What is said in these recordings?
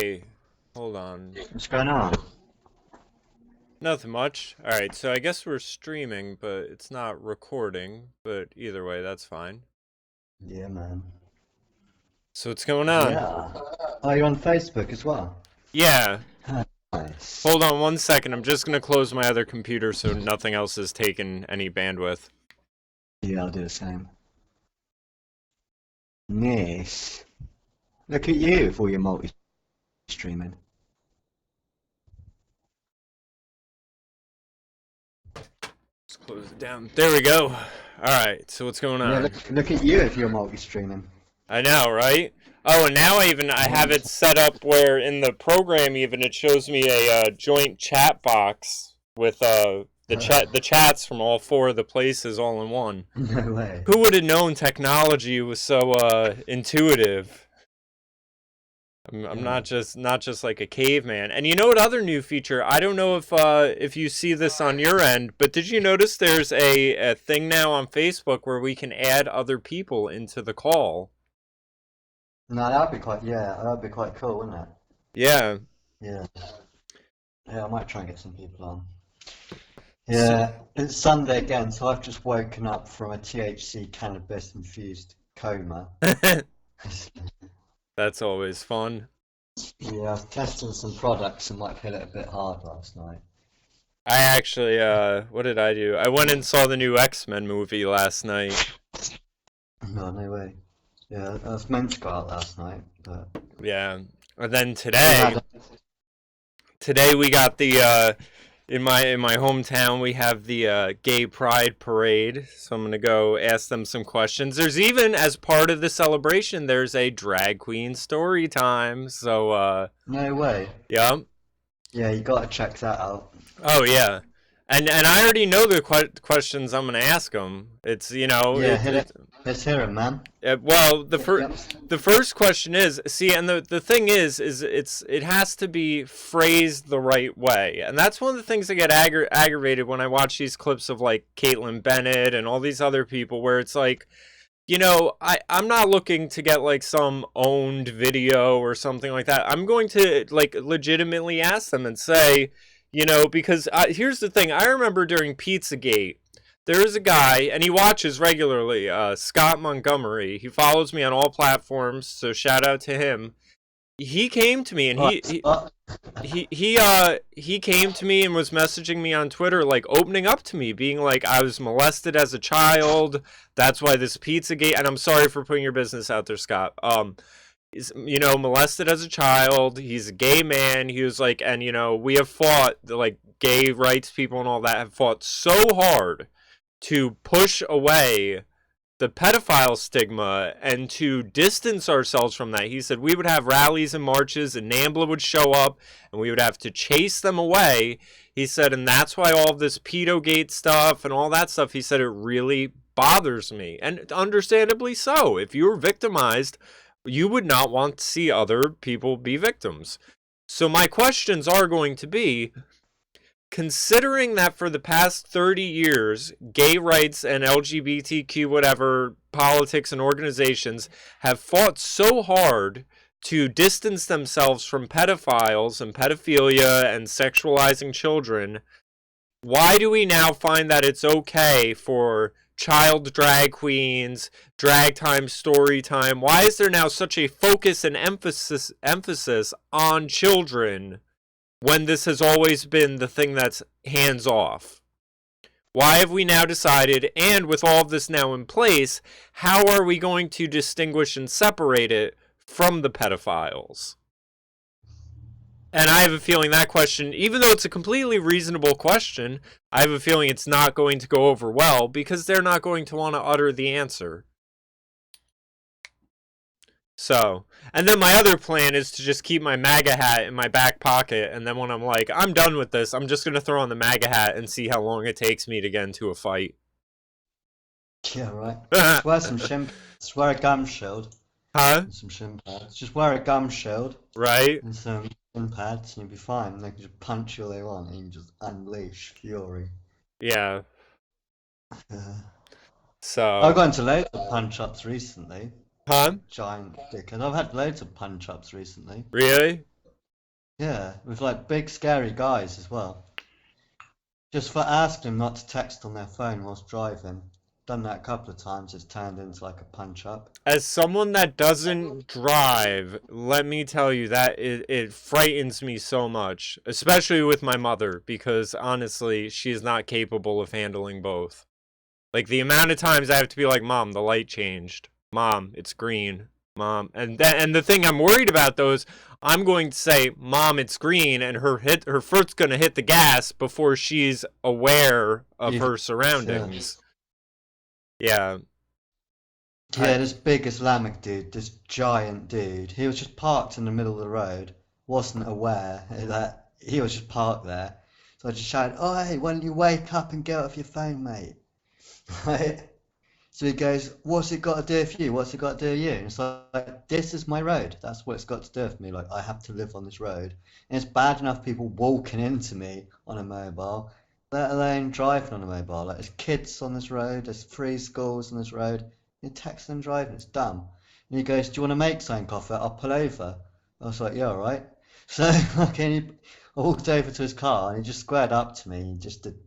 Hey, hold on. What's going on? Nothing much. Alright, so I guess we're streaming, but it's not recording. But either way, that's fine. Yeah, man. So what's going on? Yeah. Oh, you're on Facebook as well? Yeah. Nice. Hold on 1 second. I'm just gonna close my other computer so nothing else is taking any bandwidth. Yeah, I'll do the same. Nice. Look at you with all your multi-streaming. Let's close it down. There we go. Alright, so what's going Yeah, on? look at you if you're multi-streaming. I know, right? Oh, and now I have it set up where in the program even it shows me a joint chat box with the chats from all four of the places all in one. No way. Who would have known technology was so intuitive? I'm not just like a caveman. And you know what other new feature? I don't know if you see this on your end, but did you notice there's a thing now on Facebook where we can add other people into the call? No, that'd be quite cool, wouldn't it? Yeah. Yeah. Yeah, I might try and get some people on. Yeah, it's Sunday again, so I've just woken up from a THC cannabis-infused coma. That's always fun. Yeah, I was testing some products and might hit it a bit hard last night. I actually, what did I do? I went and saw the new X-Men movie last night. No, no way. Yeah, I was meant to go out last night, but Yeah. And then today we got the, in my hometown, we have the gay pride parade. So I'm gonna go ask them some questions. There's even, as part of the celebration, there's a drag queen story time. So, no way. yeah. Yeah, you gotta check that out. Oh, yeah. And I already know the questions I'm gonna ask them. It's, you know, Yeah, hit it. Let's hear it, man. well, the first question is, see, and the thing is it has to be phrased the right way, and that's one of the things that get aggravated when I watch these clips of like Caitlyn Bennett and all these other people, where it's like, you know, I'm not looking to get like some owned video or something like that. I'm going to like legitimately ask them and say, you know, because here's the thing. I remember during Pizzagate, there is a guy, and he watches regularly, Scott Montgomery. He follows me on all platforms, so shout out to him. He came to me, and he came to me and was messaging me on Twitter, like opening up to me, being like, I was molested as a child. That's why this Pizzagate, and I'm sorry for putting your business out there, Scott. You know, molested as a child. He's a gay man. He was like, and you know, we have fought, like gay rights people and all that have fought so hard to push away the pedophile stigma and to distance ourselves from that. He said we would have rallies and marches and NAMBLA would show up and we would have to chase them away. He said, and that's why all of this pedogate stuff and all that stuff, he said, it really bothers me. And understandably so. If you were victimized, you would not want to see other people be victims. So my questions are going to be, considering that for the past 30 years, gay rights and LGBTQ whatever politics and organizations have fought so hard to distance themselves from pedophiles and pedophilia and sexualizing children, why do we now find that it's okay for child drag queens, drag time, story time? Why is there now such a focus and emphasis on children when this has always been the thing that's hands off? Why have we now decided, and with all of this now in place, how are we going to distinguish and separate it from the pedophiles? And I have a feeling that question, even though it's a completely reasonable question, I have a feeling it's not going to go over well because they're not going to want to utter the answer. So, and then my other plan is to just keep my MAGA hat in my back pocket, and then when I'm like, I'm done with this, I'm just going to throw on the MAGA hat and see how long it takes me to get into a fight. Yeah, right. Just wear some just wear a gum shield. Huh? And some shin pads. Just wear a gum shield. Right? And some shin pads, and you'll be fine. They can just punch you all they want, and you can just unleash fury. Yeah. Yeah. So. I've gone to loads of punch-ups recently. Huh? Giant dickhead. I've had loads of punch-ups recently. Really? Yeah, with like big scary guys as well. Just for asking them not to text on their phone whilst driving. Done that a couple of times, it's turned into like a punch up. As someone that doesn't drive, let me tell you that it frightens me so much, especially with my mother, because honestly, she is not capable of handling both. Like the amount of times I have to be like, "Mom, the light changed. Mom, it's green. Mom," and the thing I'm worried about though is I'm going to say, "Mom, it's green," and her foot's going to hit the gas before she's aware of her surroundings. Yeah. Yeah, this big Islamic dude, this giant dude, he was just parked in the middle of the road, wasn't aware that he was just parked there. So I just shouted, "Oh, hey, why don't you wake up and get off your phone, mate?" Right? So he goes, "What's it got to do with you? What's it got to do with you?" And it's like, this is my road. That's what it's got to do with me. Like, I have to live on this road. And it's bad enough people walking into me on a mobile, let alone driving on a mobile. Like, there's kids on this road, there's free schools on this road. You're texting and driving, it's dumb. And he goes, "Do you want to make something off it? I'll pull over." I was like, "Yeah, all right." So, okay, I walked over to his car and he just squared up to me. He just did,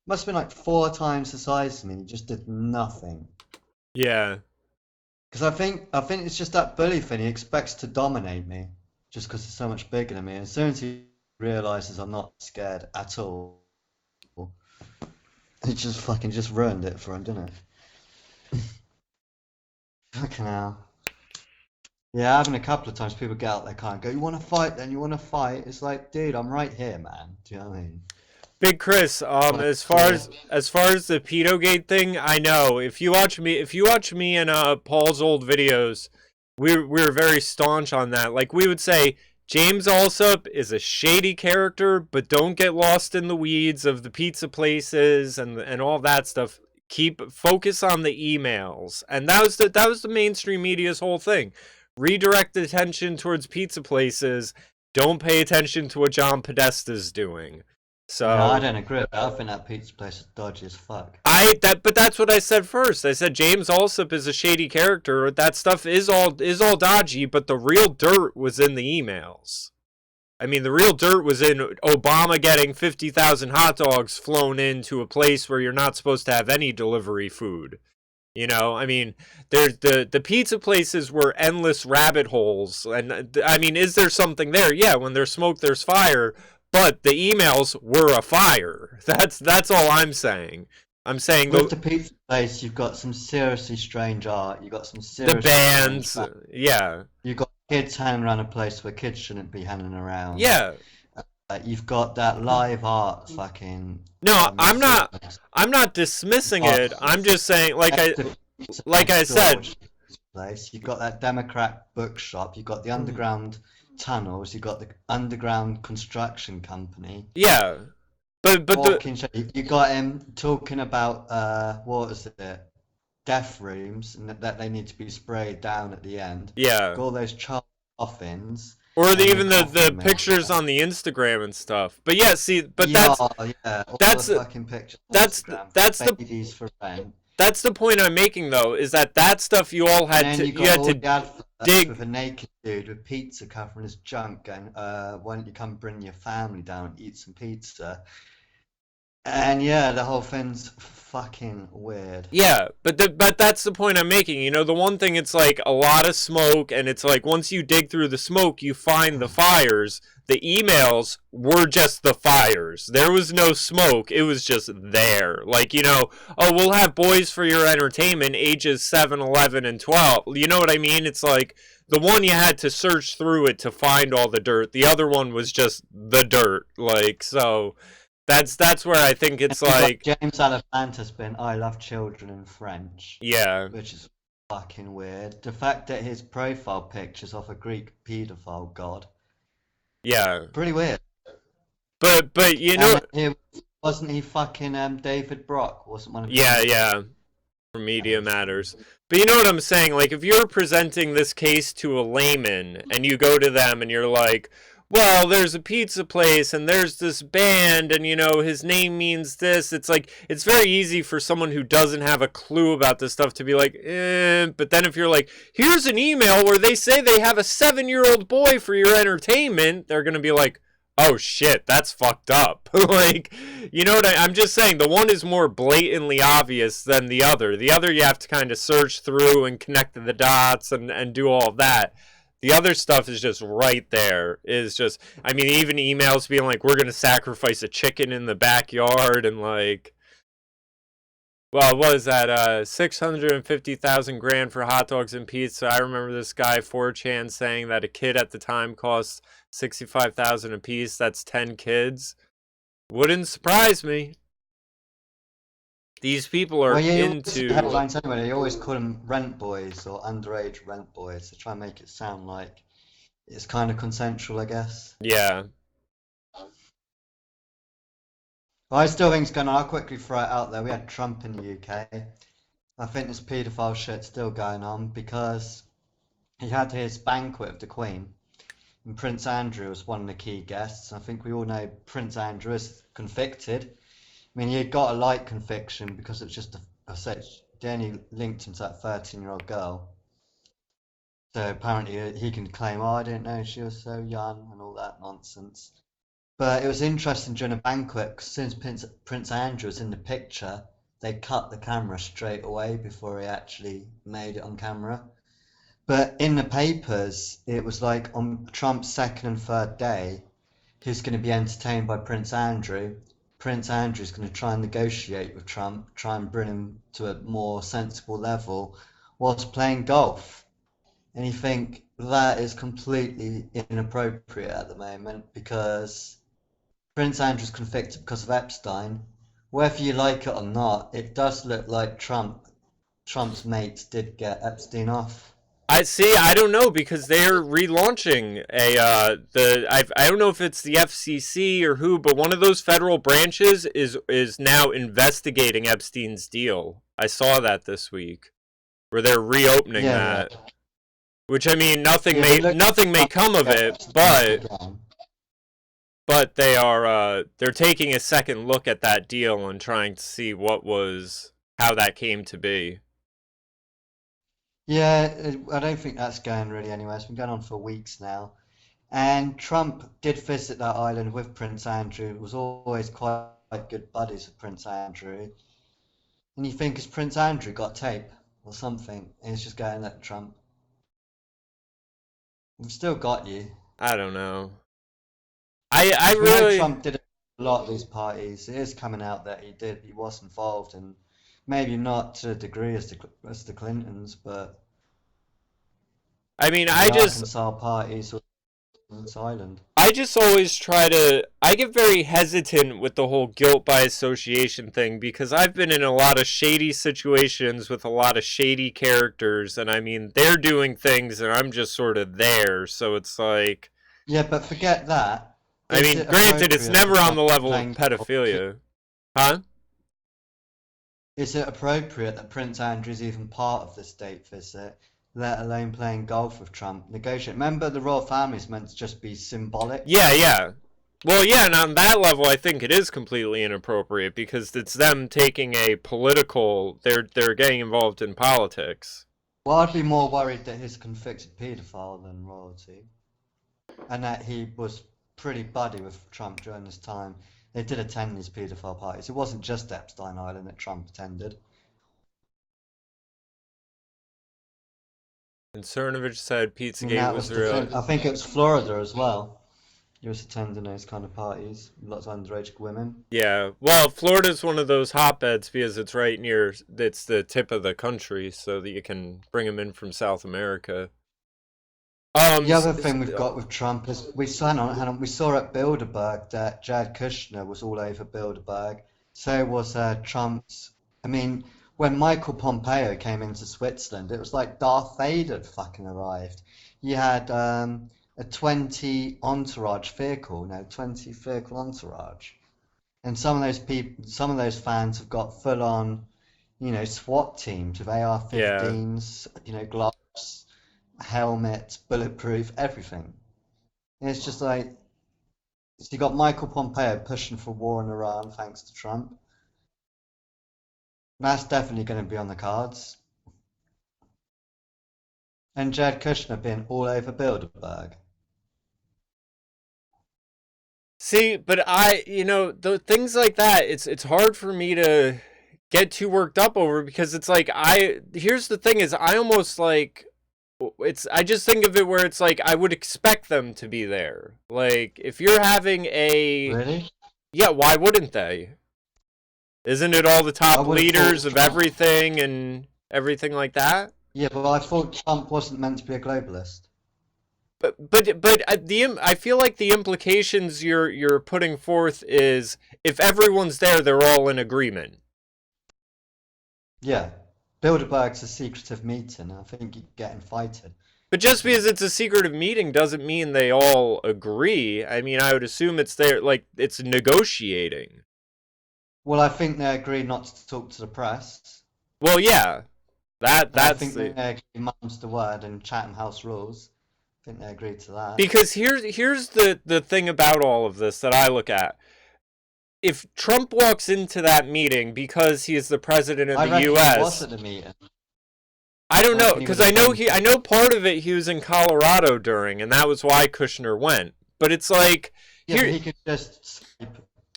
must have been like 4 times the size of me. He just did nothing. Yeah. Because I think it's just that bully thing. He expects to dominate me just because he's so much bigger than me. And as soon as he realizes I'm not scared at all, he just fucking just ruined it for him, didn't it? Fucking hell. Yeah, having a couple of times people get out their car and go, "You want to fight then? You want to fight?" It's like, dude, I'm right here, man. Do you know what I mean? Big Chris, Like, as far as the pedogate thing, I know if you watch me and Paul's old videos, we're very staunch on that. Like we would say, James Alsop is a shady character, but don't get lost in the weeds of the pizza places and all that stuff. Keep focus on the emails, and that was the mainstream media's whole thing. Redirect attention towards pizza places. Don't pay attention to what John Podesta's doing. So no, I don't agree with that. I think that pizza place is dodgy as fuck. but that's what I said first. I said James Alsop is a shady character. That stuff is all dodgy, but the real dirt was in the emails. I mean, the real dirt was in Obama getting 50,000 hot dogs flown into a place where you're not supposed to have any delivery food. You know, I mean, there's the pizza places were endless rabbit holes, and I mean, is there something there? Yeah, when there's smoke, there's fire. But the emails were a fire. That's all I'm saying. I'm saying With the pizza place, you've got some seriously strange art. You've got some seriously the bands, strange yeah, You've got kids hanging around a place where kids shouldn't be hanging around. yeah. You've got that live art fucking. No, I'm not dismissing it. I'm just saying, like I said, place. You've got that Democrat bookshop. You've got the underground tunnels. You've got the underground construction company. Yeah, but You got him talking about what was it? Death rooms, and that they need to be sprayed down at the end. yeah. Got all those child coffins. Or even the coffin pictures on the Instagram and stuff. But yeah, see, but yeah, all that's the fucking pictures on that's Instagram, that's the babies for rent. that's the point I'm making though, is that stuff you all had And to then you had all to the adverts dig. with a naked dude with pizza covering his junk going, "Why don't you come bring your family down and eat some pizza?" And yeah, the whole thing's fucking weird. Yeah, but that's the point I'm making. You know, the one thing, it's like a lot of smoke, and it's like once you dig through the smoke, you find the fires. The emails were just the fires. There was no smoke. It was just there. Like, you know, oh, we'll have boys for your entertainment, ages 7, 11, and 12. You know what I mean? It's like the one you had to search through it to find all the dirt. The other one was just the dirt. Like, so that's where I think it's like James Alefanta's been "I love children" in French, yeah. which is fucking weird. The fact that his profile picture's off a Greek paedophile god, Yeah. pretty weird. But you know Wasn't he fucking David Brock? Wasn't one of yeah, yeah. For Media Matters. But you know what I'm saying? Like if you're presenting this case to a layman and you go to them and you're like, well, there's a pizza place and there's this band and his name means this. It's like it's very easy for someone who doesn't have a clue about this stuff to be like, but then if you're like, here's an email where they say they have a 7-year-old boy for your entertainment, they're gonna be like, oh shit, that's fucked up. Like, I'm just saying the one is more blatantly obvious than the other. The other you have to kind of search through and connect the dots and do all of that. The other stuff is just right there. Is just, I mean, even emails being like, we're going to sacrifice a chicken in the backyard and like, well, what is that? 650,000 grand for hot dogs and pizza. I remember this guy 4chan saying that a kid at the time cost 65,000 a piece. That's 10 kids. Wouldn't surprise me. These people are Well, yeah, into headlines anyway. They always call them rent boys or underage rent boys to try and make it sound like it's kind of consensual, I guess. yeah. But I still think it's going on. I'll quickly throw it out there. We had Trump in the UK. I think this paedophile shit's still going on because he had his banquet of the Queen, and Prince Andrew was one of the key guests. I think we all know Prince Andrew is convicted. I mean, he got a light conviction because it's just they only linked him to that 13-year-old girl. So apparently he can claim, oh, I didn't know she was so young and all that nonsense. But it was interesting during a banquet, 'cause since Prince Andrew was in the picture, they cut the camera straight away before he actually made it on camera. But in the papers, it was like on Trump's second and third day, who's going to be entertained by Prince Andrew. Prince Andrew's going to try and negotiate with Trump, try and bring him to a more sensible level, whilst playing golf. And you think that is completely inappropriate at the moment because Prince Andrew's convicted because of Epstein. Whether you like it or not, it does look like Trump's mates did get Epstein off. I see. I don't know because they're relaunching I don't know if it's the FCC or who, but one of those federal branches is now investigating Epstein's deal. I saw that this week, where they're reopening Yeah, that. Which I mean, nothing yeah, may they look nothing may come of at it, Epstein again. but they're taking a second look at that deal and trying to see how that came to be. Yeah, I don't think that's going really anywhere. It's been going on for weeks now. And Trump did visit that island with Prince Andrew, was always quite good buddies with Prince Andrew. And you think, has Prince Andrew got tape or something? And he's just going at Trump. We've still got you. I don't know. I Because we know really Trump did a lot of these parties. It is coming out that he was involved, and maybe not to the degree as the Clintons, but I mean the Arkansas parties on this island. I just always I get very hesitant with the whole guilt by association thing because I've been in a lot of shady situations with a lot of shady characters, and I mean, they're doing things and I'm just sort of there, so it's like, Yeah, but forget that. I Is mean, it granted, it's appropriate for never on the Trump level of playing golf? pedophilia. Huh? Is it appropriate that Prince Andrew's even part of the state visit, let alone playing golf with Trump? Negotiate. Remember, the royal family's meant to just be symbolic. Yeah, yeah. Well, yeah, and on that level, I think it is completely inappropriate because it's them taking a political. They're getting involved in politics. Well, I'd be more worried that he's a convicted paedophile than royalty, and that he was pretty buddy with Trump during this time. They did attend these paedophile parties. It wasn't just Epstein Island that Trump attended. And Cernovich said And Pizzagate that was was the real. thing. I think it was Florida as well. He was attending those kind of parties. Lots of underage women. Yeah, well, Florida's one of those hotbeds because it's right near. It's the tip of the country, so that you can bring them in from South America. The other thing we've got with Trump is we saw at Bilderberg that Jared Kushner was all over Bilderberg. So was Trump's. I mean, when Michael Pompeo came into Switzerland, it was like Darth Vader had fucking arrived. You had a 20 entourage vehicle, no, 20 vehicle entourage, and some of those fans have got full on, SWAT teams with Yeah, AR-15s, gloves, helmets, bulletproof, everything. And it's just like, so you got Michael Pompeo pushing for war in Iran thanks to Trump. That's definitely going to be on the cards. And Jared Kushner being all over Bilderberg. See, but the things like that, it's hard for me to get too worked up over because it's like here's the thing is I almost like I just think of it where it's like I would expect them to be there. Like if you're having a Really? yeah, why wouldn't they? Isn't it all the I top would have leaders thought of Trump. everything and everything like that? Yeah, but I thought Trump wasn't meant to be a globalist. But I feel like the implications you're putting forth is if everyone's there, they're all in agreement. Yeah. Bilderberg's a secretive meeting. I think you'd get invited. But just because it's a secretive meeting doesn't mean they all agree. I mean, I would assume it's there, like it's negotiating. Well, I think they agreed not to talk to the press. Well, yeah, And I that's think they agreed mum's the word and Chatham House rules. I think they agreed to that. because here's the thing about all of this that I look at. If Trump walks into that meeting because he is the president of I the reckon he was U.S., at the meeting. I don't I know reckon he because would have gone I know part of it he was in Colorado during, and that was why Kushner went. But it's like Yeah, but here, he could just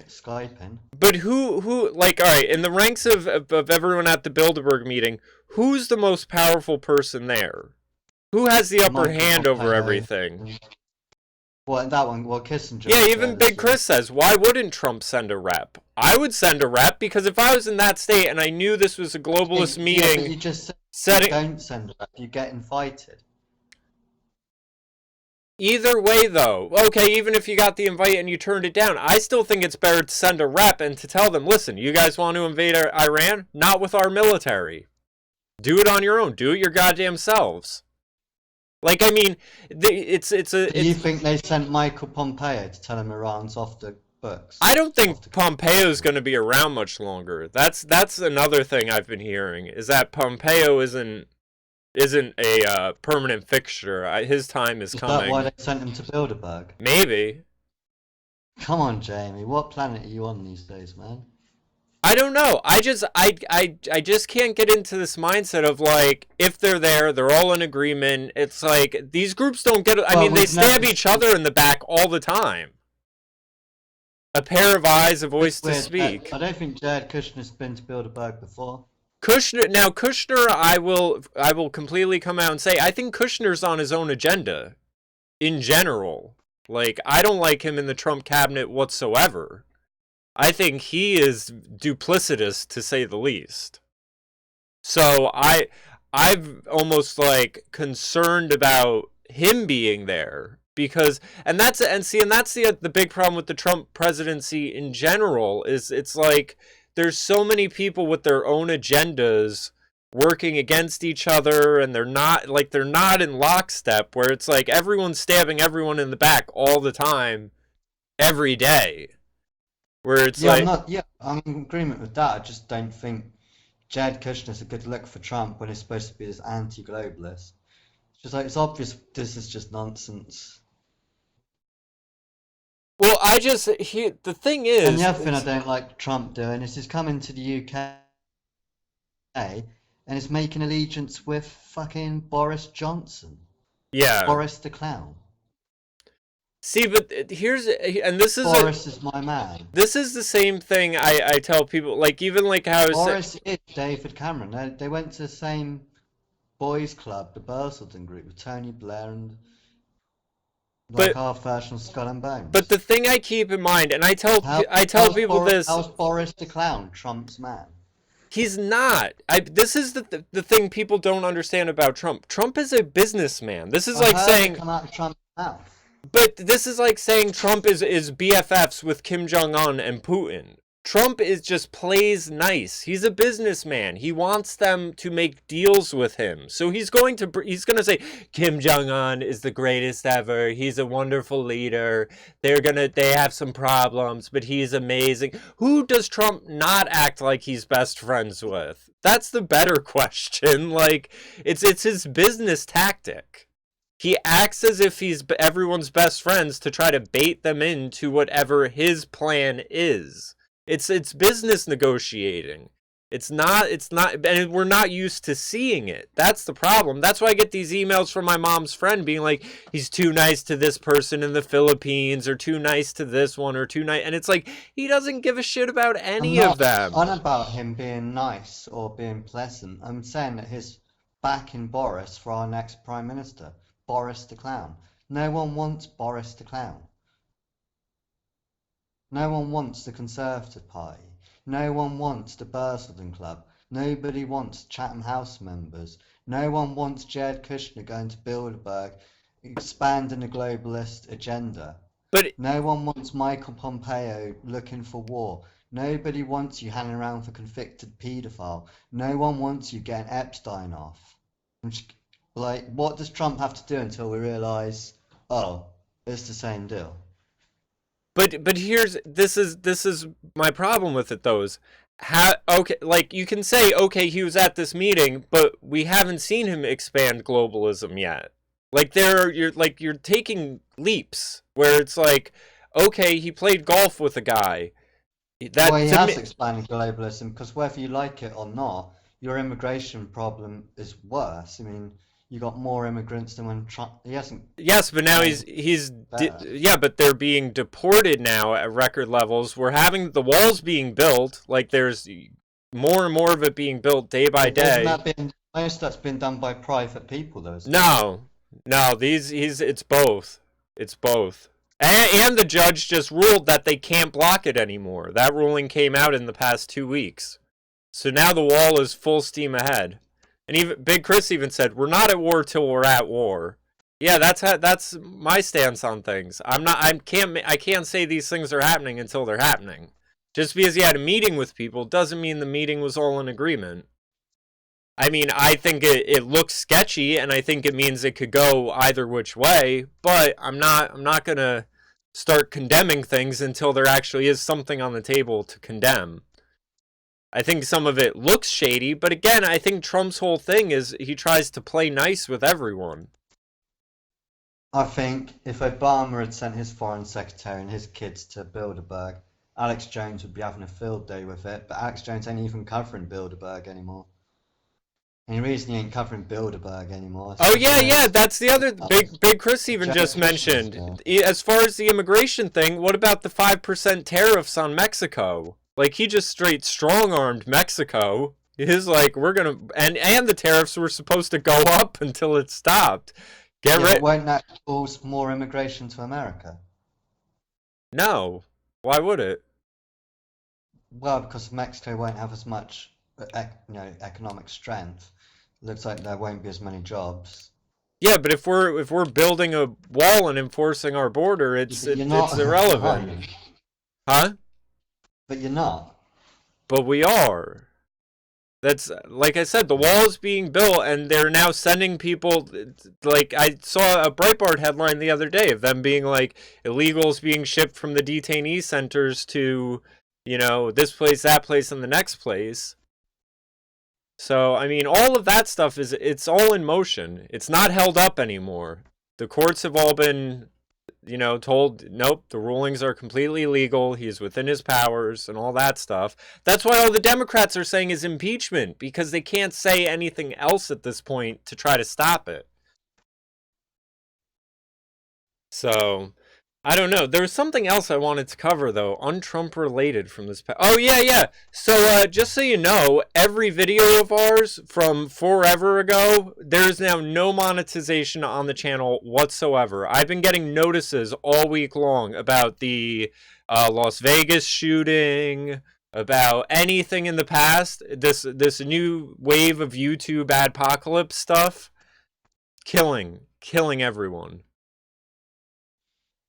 Skype in. but who like all right in the ranks of everyone at the Bilderberg meeting, who's the most powerful person there? Who has the upper Michael hand over Pompeo. everything? Well, that one, well, Kissinger Yeah, was even there this Big year. Chris says, why wouldn't Trump send a rep? I would send a rep because if I was in that state and I knew this was a globalist Yeah, but meeting you just said you setting. don't send it up, you get invited. Either way, though, okay, even if you got the invite and you turned it down, I still think it's better to send a rep and to tell them, listen, you guys want to invade Iran? Not with our military. Do it on your own. Do it your goddamn selves. Like, I mean, it's a. Do you think they sent Michael Pompeo to tell him Iran's off the books? I don't Off the think cards? Pompeo's going to be around much longer. That's another thing I've been hearing is that Pompeo isn't a permanent fixture. His time is Is that why coming. they sent him to Bilderberg? Maybe. Come on, Jamie, what planet are you on these days, man? I don't know. I just can't get into this mindset of like if they're there, they're all in agreement. It's like these groups don't get. I Well, mean, they we've never stab each other in the back all the time. A pair of eyes, a voice to weird. speak. I don't think Jared Kushner's been to Bilderberg before. Kushner, I will completely come out and say I think Kushner's on his own agenda in general. Like I don't like him in the Trump cabinet whatsoever. I think he is duplicitous to say the least. So I've almost like concerned about him being there because that's the big problem with the Trump presidency in general is it's like there's so many people with their own agendas working against each other and they're not in lockstep where it's like everyone's stabbing everyone in the back all the time every day where it's Yeah, like yeah, I'm in agreement with that. I just don't think Jared Kushner's a good look for Trump when he's supposed to be this anti-globalist. It's just like it's obvious this is just nonsense. well the thing And the is other thing I don't like Trump doing is he's coming to the UK and he's making allegiance with fucking Boris Johnson. yeah. Boris the clown. See, but here's and Boris is my man. this is the same thing I tell people like even like how I was Boris is David Cameron. They went to the same boys' club, the Bursleden group, with Tony Blair and like but our version of Skull and but Bones. the thing I keep in mind and I tell How's people this How's Boris the clown Trump's man? he's not this is the thing people don't understand about Trump. Trump is a businessman. This is I like heard saying it come out of Trump's mouth. but this is like saying Trump is BFFs with Kim Jong-un and Putin. Trump is just plays nice. He's a businessman. He wants them to make deals with him. So he's going to say Kim Jong-un is the greatest ever. He's a wonderful leader. They have some problems, but he's amazing. Who does Trump not act like he's best friends with? That's the better question. Like it's his business tactic. He acts as if he's everyone's best friends to try to bait them into whatever his plan is. It's business negotiating. It's not, and we're not used to seeing it. That's the problem. That's why I get these emails from my mom's friend being like, he's too nice to this person in the Philippines, or too nice to this one, or too nice. And it's like, he doesn't give a shit about I'm any of not them. on about him being nice or being pleasant. I'm saying that he's backing Boris for our next Prime Minister, Boris the Clown. No one wants Boris the Clown. No one wants the Conservative Party. No one wants the Bursledon Club. Nobody wants Chatham House members. No one wants Jared Kushner going to Bilderberg, expanding the globalist agenda. But No one wants Michael Pompeo looking for war. Nobody wants you hanging around for convicted paedophile. No one wants you getting Epstein off. Like, what does Trump have to do until we realise, oh, it's the same deal? But here's this is my problem with it though, is how, okay, like, you can say, okay, he was at this meeting, but we haven't seen him expand globalism yet. Like, you're taking leaps where it's like, okay, he played golf with a guy. That Well, he to has me, expanded globalism because whether you like it or not, your immigration problem is worse. I mean, you got more immigrants than when Trump. He hasn't yes, but now done better. yeah, but they're being deported now at record levels. We're having the walls being built, like there's more and more of it being built day by But isn't day. that been most of that's been done by private people though, isn't it? No, no, it's both. It's both. And the judge just ruled that they can't block it anymore. That ruling came out in the past 2 weeks. So now the wall is full steam ahead. And even Big Chris even said, "We're not at war till we're at war." Yeah, that's my stance on things. I can't say these things are happening until they're happening. Just because you had a meeting with people doesn't mean the meeting was all in agreement. I mean, I think it looks sketchy, and I think it means it could go either which way. But I'm not gonna start condemning things until there actually is something on the table to condemn. I think some of it looks shady, but again, I think Trump's whole thing is he tries to play nice with everyone. I think if Obama had sent his foreign secretary and his kids to Bilderberg, Alex Jones would be having a field day with it. But Alex Jones ain't even covering Bilderberg anymore. And the reason he ain't covering Bilderberg anymore is Oh because yeah, yeah, that's the other Big Chris even Jared just Kushner's mentioned. there. As far as the immigration thing, what about the 5% tariffs on Mexico? Like, he just straight strong-armed Mexico. He's like, we're gonna, and the tariffs were supposed to go up until it stopped. Get Yeah, but rid. won't that cause more immigration to America? No, why would it? Well, because Mexico won't have as much, economic strength. Looks like there won't be as many jobs. Yeah, but if we're building a wall and enforcing our border, Yeah, it's but you're it's not, are irrelevant, you? huh? But you're not. But we are. That's, like I said, the wall is being built, and they're now sending people. Like, I saw a Breitbart headline the other day of them being like, illegals being shipped from the detainee centers to, this place, that place, and the next place. So, I mean, all of that stuff it's all in motion. It's not held up anymore. The courts have all been, told, nope, the rulings are completely legal. He's within his powers and all that stuff. That's why all the Democrats are saying is impeachment, because they can't say anything else at this point to try to stop it. So, I don't know. There was something else I wanted to cover, though, un-Trump related from this. Oh, yeah, yeah. So, just so you know, every video of ours from forever ago, there's now no monetization on the channel whatsoever. I've been getting notices all week long about the Las Vegas shooting, about anything in the past. This new wave of YouTube adpocalypse stuff, killing everyone.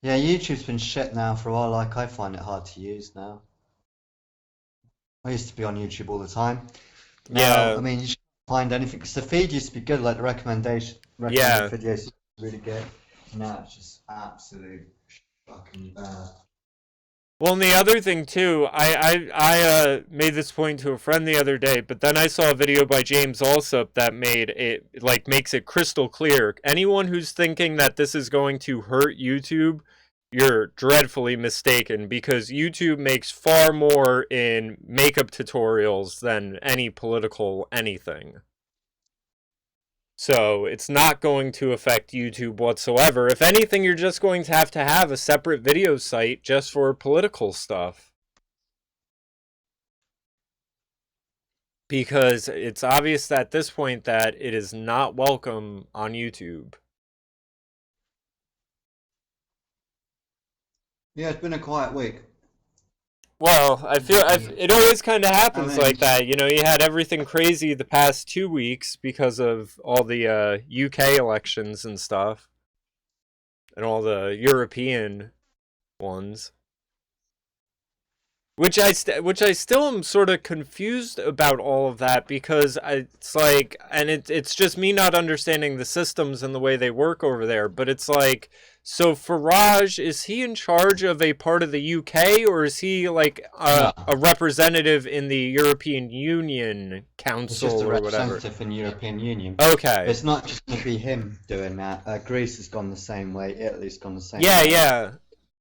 Yeah, YouTube's been shit now for a while. Like, I find it hard to use now. I used to be on YouTube all the time. Now, Yeah, I mean, you should find anything because the feed used to be good, like the recommended yeah. videos used to be really good. Now it's just absolute fucking bad. Well, and the other thing too, I made this point to a friend the other day, but then I saw a video by James Alsop that made it like makes it crystal clear. Anyone who's thinking that this is going to hurt YouTube, you're dreadfully mistaken because YouTube makes far more in makeup tutorials than any political anything. So it's not going to affect YouTube whatsoever. If anything, you're just going to have a separate video site just for political stuff. Because it's obvious at this point that it is not welcome on YouTube. Yeah, it's been a quiet week. Well, it always kind of happens mean, like that. You know, you had everything crazy the past 2 weeks because of all the UK elections and stuff, and all the European ones. Which I still am sort of confused about all of that because it's like, and it's just me not understanding the systems and the way they work over there. But it's like, so Farage, is he in charge of a part of the UK, or is he like no, a representative in the European Union it's Council just a or whatever? representative in the European Union. Okay. It's not just going to be him doing that. Greece has gone the same way. Italy's gone the same Yeah, way. yeah,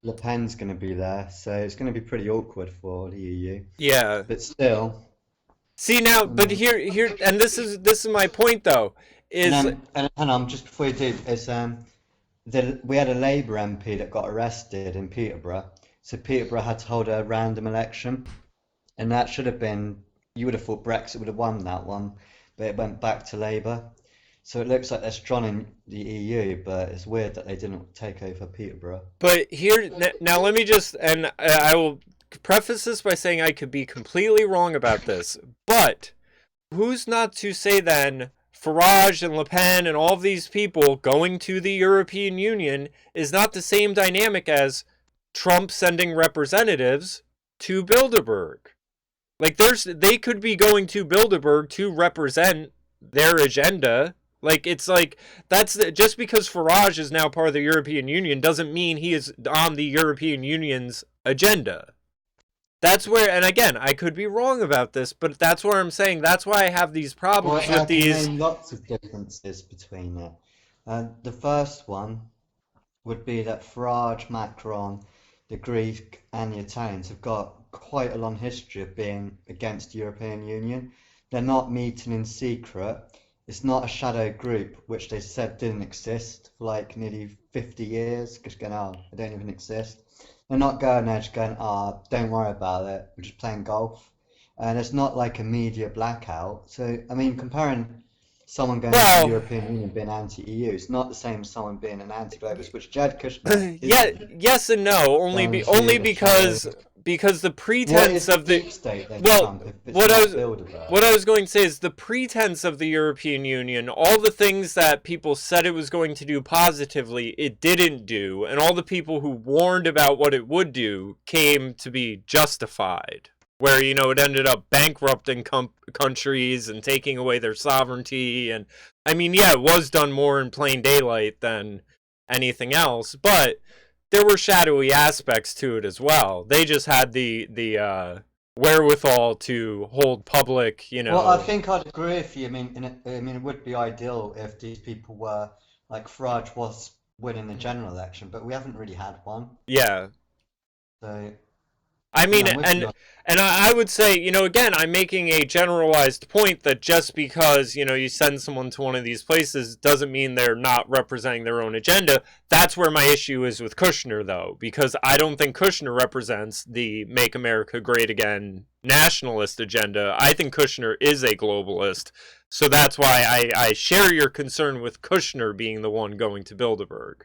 Le Pen's going to be there, so it's going to be pretty awkward for the EU. yeah. But still, See now, but um, here, and this is my point though. and Is hang on, just before you do, we had a Labour MP that got arrested in Peterborough, so Peterborough had to hold a random election, and that should have been. You would have thought Brexit would have won that one, but it went back to Labour. So it looks like they're strong in the EU, but it's weird that they didn't take over Peterborough. But here, now let me just, and I will preface this by saying I could be completely wrong about this, but who's not to say then Farage and Le Pen and all of these people going to the European Union is not the same dynamic as Trump sending representatives to Bilderberg? Like, they could be going to Bilderberg to represent their agenda. Like, it's like, just because Farage is now part of the European Union doesn't mean he is on the European Union's agenda. That's where, and again, I could be wrong about this, but that's where I'm saying that's why I have these Well, problems I with can these. name lots of differences between it. The first one would be that Farage, Macron, the Greek, and the Italians have got quite a long history of being against the European Union. They're not meeting in secret. It's not a shadow group, which they said didn't exist for like nearly 50 years. Just going, oh, they don't even exist. They're not going there just going, ah, don't worry about it. We're just playing golf. And it's not like a media blackout. So, I mean, comparing someone going to the Well, European Union being anti-EU, it's not the same as someone being an anti-globalist, which Jared Kushner yeah, isn't. yes and no. Don't Only see a shadow. because the What pretense is the of the deep state then, well, Trump, if it's what I not was Bilderberg? what I was going to say is the pretense of the European Union, all the things that people said it was going to do positively, it didn't do, and all the people who warned about what it would do came to be justified. Where, you know, it ended up bankrupting countries and taking away their sovereignty. And I mean, yeah, it was done more in plain daylight than anything else, but there were shadowy aspects to it as well. They just had the wherewithal to hold public, you Well, I know. think I'd agree with you. I mean, it would be ideal if these people were like Farage was winning the general election, but we haven't really had one. Yeah. So, I yeah, mean, I'm with you on. and I would say, you know, again, I'm making a generalized point that just because, you know, you send someone to one of these places doesn't mean they're not representing their own agenda. That's where my issue is with Kushner, though, because I don't think Kushner represents the Make America Great Again nationalist agenda. I think Kushner is a globalist. So that's why I share your concern with Kushner being the one going to Bilderberg.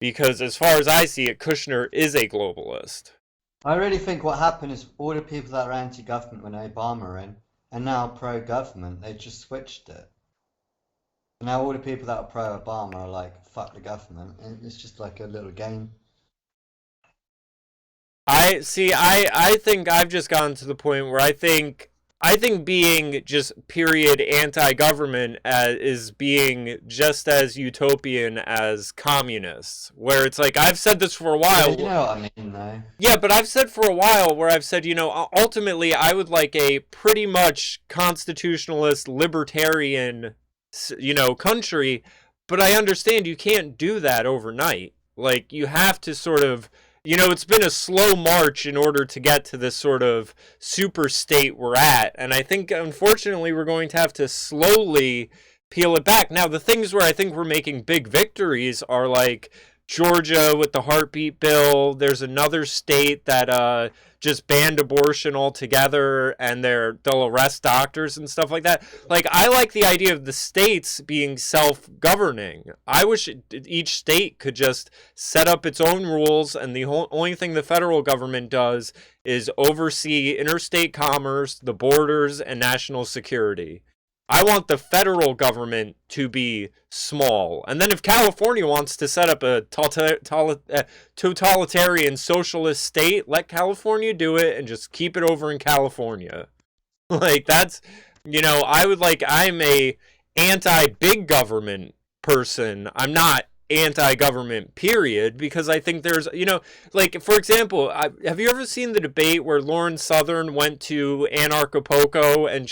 Because as far as I see it, Kushner is a globalist. I really think what happened is all the people that are anti-government when Obama were in are now pro-government. They just switched it. Now all the people that are pro-Obama are like, fuck the government. And it's just like a little game. I think I've just gotten to the point where I think I think being just period anti-government is being just as utopian as communists, where it's like I've said this for a Yeah, while. you know what I mean, though. Yeah, but I've said for a while where I've said, ultimately I would like a pretty much constitutionalist, libertarian, country, but I understand you can't do that overnight. Like, you have to sort of, it's been a slow march in order to get to this sort of super state we're at, and I think, unfortunately, we're going to have to slowly peel it back. Now, the things where I think we're making big victories are like Georgia with the heartbeat bill. There's another state that just banned abortion altogether, and they'll arrest doctors and stuff like that. Like, I like the idea of the states being self-governing. I wish each state could just set up its own rules, and the only thing the federal government does is oversee interstate commerce, the borders, and national security. I want the federal government to be small. And then if California wants to set up a totalitarian socialist state, let California do it and just keep it over in California. Like, that's, I'm a anti-big government person. I'm not anti-government, period, because I think there's, like, for example, have you ever seen the debate where Lauren Southern went to Anarchapulco and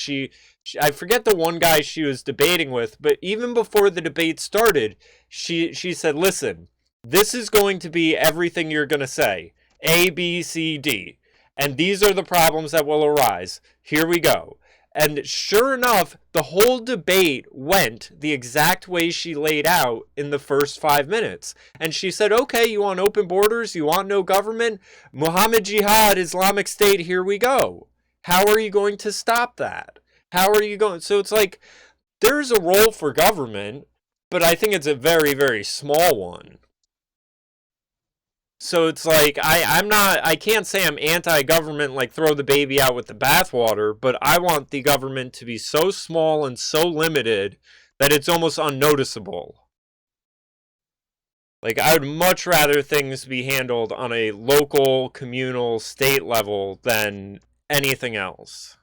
I forget the one guy she was debating with, but even before the debate started, she said, listen, this is going to be everything you're going to say. A, B, C, D. And these are the problems that will arise. Here we go. And sure enough, the whole debate went the exact way she laid out in the first 5 minutes. And she said, okay, you want open borders? You want no government? Muhammad Jihad, Islamic State, here we go. How are you going to stop that? How are you going? So it's like, there's a role for government, but I think it's a very, very small one. So it's like, I can't say I'm anti-government, like throw the baby out with the bathwater, but I want the government to be so small and so limited that it's almost unnoticeable. Like, I would much rather things be handled on a local, communal, state level than anything else.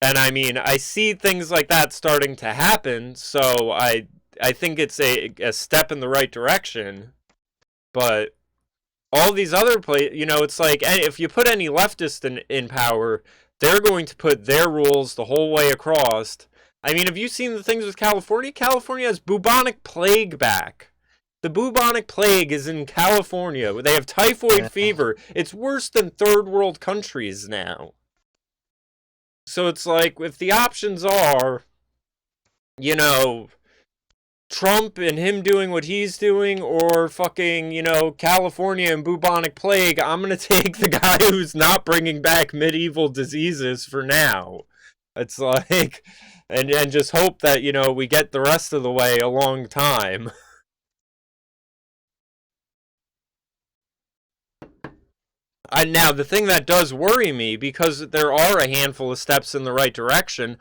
And I mean, I see things like that starting to happen, so I think it's a step in the right direction. But all these other places, it's like, if you put any leftist in power, they're going to put their rules the whole way across. I mean, have you seen the things with California? California has bubonic plague back. The bubonic plague is in California. They have typhoid fever. It's worse than third world countries now. So it's like, if the options are, Trump and him doing what he's doing, or fucking, California and bubonic plague, I'm going to take the guy who's not bringing back medieval diseases for now. It's like, and just hope that, we get the rest of the way a long time. Now, the thing that does worry me, because there are a handful of steps in the right direction,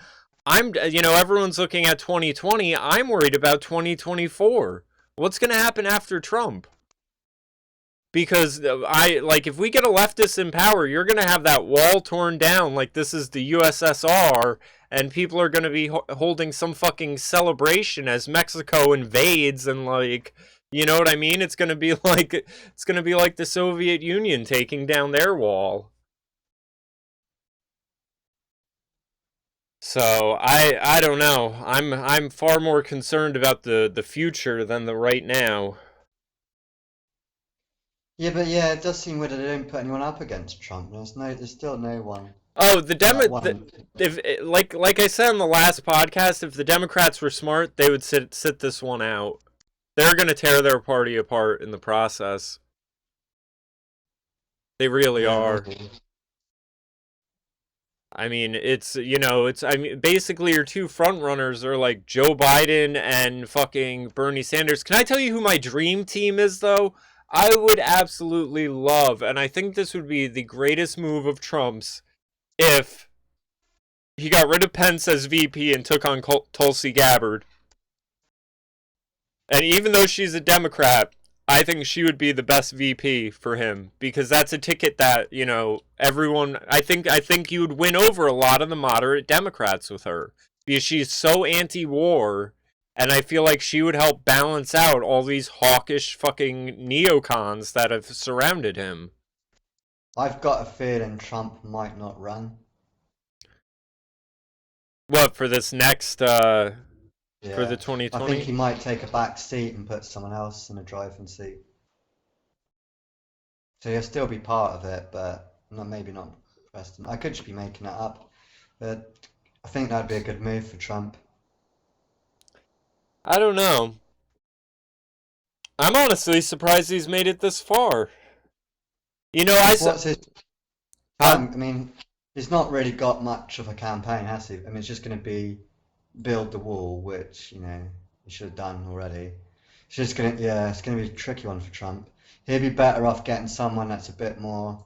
everyone's looking at 2020, I'm worried about 2024. What's going to happen after Trump? Because if we get a leftist in power, you're going to have that wall torn down like this is the USSR, and people are going to be holding some fucking celebration as Mexico invades, and like, you know what I mean? It's going to be like the Soviet Union taking down their wall. So I don't know. I'm far more concerned about the future than the right now. Yeah, but yeah, it does seem weird that they don't put anyone up against Trump. There's still no one. Oh, If like I said on the last podcast, if the Democrats were smart, they would sit this one out. They're going to tear their party apart in the process. They really are. I mean, basically your two front runners are like Joe Biden and fucking Bernie Sanders. Can I tell you who my dream team is, though? I would absolutely love, and I think this would be the greatest move of Trump's, if he got rid of Pence as VP and took on Tulsi Gabbard. And even though she's a Democrat, I think she would be the best VP for him because that's a ticket that, you know, everyone I think you would win over a lot of the moderate Democrats with her because she's so anti-war, and I feel like she would help balance out all these hawkish fucking neocons that have surrounded him. I've got a feeling Trump might not run. What for this next for the Yeah, I think 2020? he might take a back seat and put someone else in a driving seat. So he'll still be part of it, but not maybe not president. I could just be making it up, but I think that'd be a good move for Trump. I don't know. I'm honestly surprised he's made it this far. You know, I saw. What's his? I Huh? mean, he's not really got much of a campaign, has he? I mean, it's just going to be build the wall, which he should have done already. It's just gonna, yeah, it's gonna be a tricky one for Trump. He'd be better off getting someone that's a bit more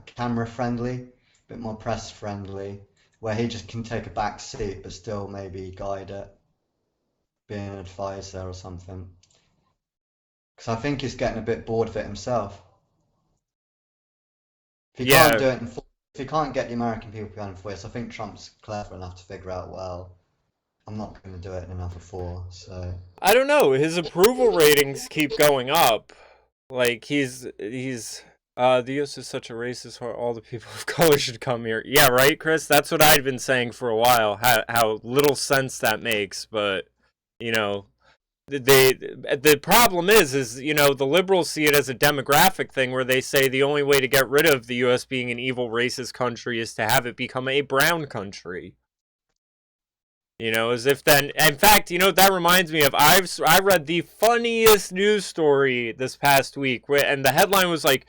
camera friendly, a bit more press friendly, where he just can take a back seat but still maybe guide it, be an advisor or something. Because I think he's getting a bit bored of it himself. If he can't Yeah, do it in four, if he can't get the American people behind him for this, I think Trump's clever enough to figure out, well, I'm not going to do it in another four, so. I don't know. His approval ratings keep going up. Like the U.S. is such a racist where all the people of color should come here. Yeah, right, Chris. That's what I'd been saying for a while. How little sense that makes, but you know, the problem is you know the liberals see it as a demographic thing where they say the only way to get rid of the U.S. being an evil racist country is to have it become a brown country. You know, as if then, in fact, you know what that reminds me of? I read the funniest news story this past week, and the headline was like,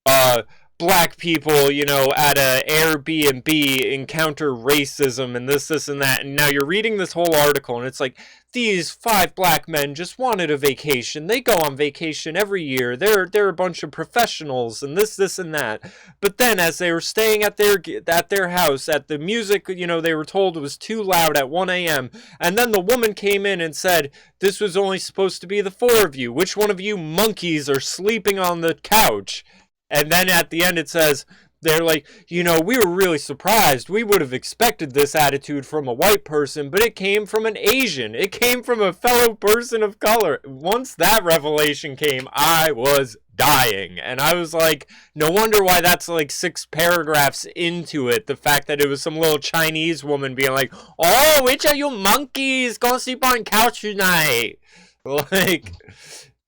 uh, black people, you know, at a Airbnb encounter racism and this, and that. And now you're reading this whole article, and it's like, these five black men just wanted a vacation. They go on vacation every year. They're a bunch of professionals, and this, and that. But then, as they were staying at their house, at the music, you know, they were told it was too loud at 1 a.m. And then the woman came in and said, "This was only supposed to be the four of you. Which one of you monkeys are sleeping on the couch?" And then at the end it says, they're like, you know, we were really surprised. We would have expected this attitude from a white person, but it came from an Asian. It came from a fellow person of color. Once that revelation came, I was dying. And I was like, no wonder why that's like 6 paragraphs into it. The fact that it was some little Chinese woman being like, oh, which are you monkeys? Go sleep on couch tonight. Like,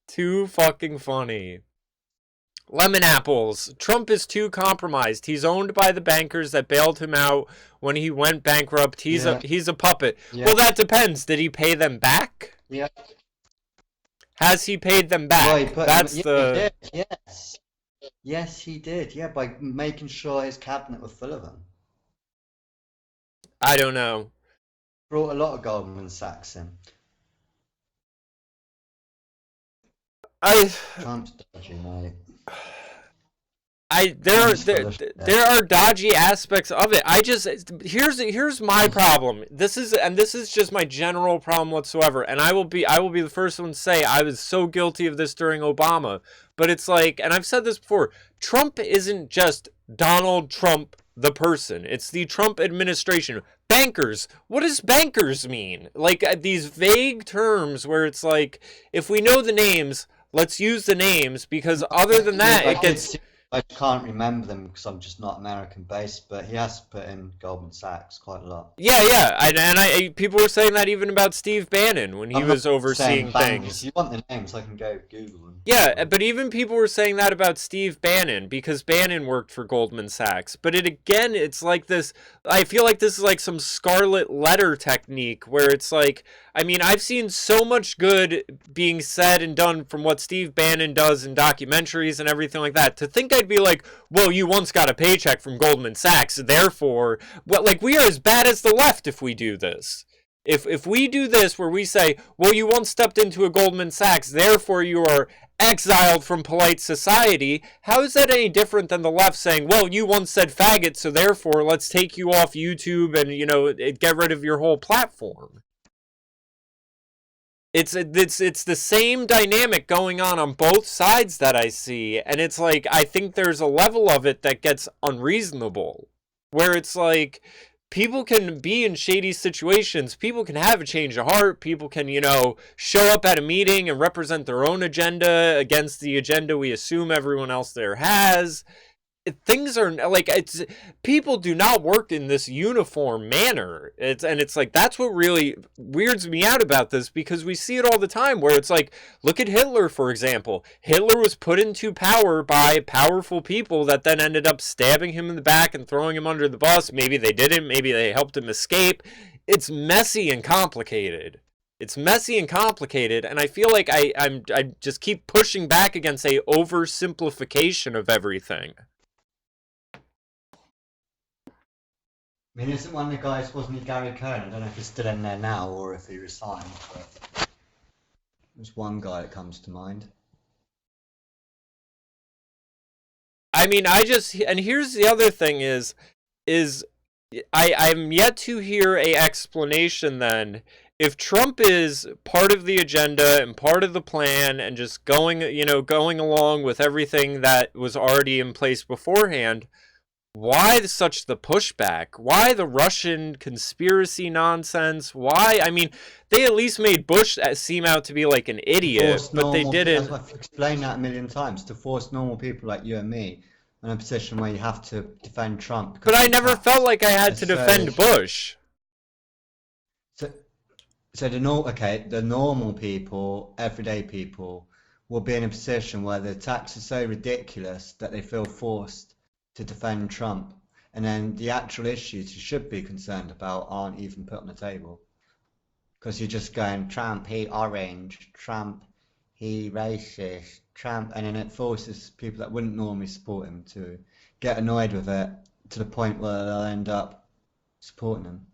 too fucking funny. Lemon apples. Trump is too compromised. He's owned by the bankers that bailed him out when he went bankrupt. Yeah, He's a puppet. yeah, Well, that depends. Did he pay them back? yeah. Has he paid them Well, he back? put him, That's yeah, he the. did, yes. Yes, he did, yeah, by making sure his cabinet was full of them. I don't know. Brought a lot of Goldman Sachs in. I Trump's dodgy, mate. I Trump's full of shit. there are dodgy aspects of it. I just here's my problem. This is just my general problem whatsoever. And I will be the first one to say I was so guilty of this during Obama. But it's like, and I've said this before, Trump isn't just Donald Trump the person. It's the Trump administration. Bankers. What does bankers mean? Like these vague terms where it's like if we know the names, let's use the names because other than that I it did gets. see, I can't remember them because I'm just not American based, but he has put in Goldman Sachs quite a lot. Yeah, yeah, people were saying that even about Steve Bannon when he I'm not was saying overseeing bankers. If things. you want the names, I can go Google them. Yeah, but even people were saying that about Steve Bannon because Bannon worked for Goldman Sachs. But it again, it's like this. I feel like this is like some scarlet letter technique where it's like, I mean, I've seen so much good being said and done from what Steve Bannon does in documentaries and everything like that. To think I'd be like, well, you once got a paycheck from Goldman Sachs, therefore, well, like we are as bad as the left if we do this. If we do this where we say, well, you once stepped into a Goldman Sachs, therefore you are exiled from polite society, how is that any different than the left saying, well, you once said faggot, so therefore let's take you off YouTube and, you know, get rid of your whole platform? it's the same dynamic going on both sides that I see, and it's like I think there's a level of it that gets unreasonable, where it's like people can be in shady situations, people can have a change of heart, people can, you know, show up at a meeting and represent their own agenda against the agenda we assume everyone else there has. Things are like, it's, people do not work in this uniform manner. It's like, that's what really weirds me out about this, because we see it all the time where it's like, look at Hitler, for example. Hitler was put into power by powerful people that then ended up stabbing him in the back and throwing him under the bus. Maybe they didn't, maybe they helped him escape. It's messy and complicated. It's messy and complicated, and I feel like I just keep pushing back against a oversimplification of everything. I mean, isn't one of the guys, wasn't he Gary Cohn? I don't know if he's still in there now or if he resigned, but there's one guy that comes to mind. I mean, and here's the other thing is I'm yet to hear a explanation then. If Trump is part of the agenda and part of the plan and just going along with everything that was already in place beforehand, why such the pushback? Why the Russian conspiracy nonsense? Why? I mean, they at least made Bush seem out to be like an idiot, but they didn't. I've explained that a million times, to force normal people like you and me in a position where you have to defend Trump. But I never felt like I had to defend Bush. So the normal people, everyday people, will be in a position where the attacks are so ridiculous that they feel forced to defend Trump, and then the actual issues you should be concerned about aren't even put on the table, because you're just going, Trump, he orange, Trump, he racist, Trump, and then it forces people that wouldn't normally support him to get annoyed with it to the point where they'll end up supporting him,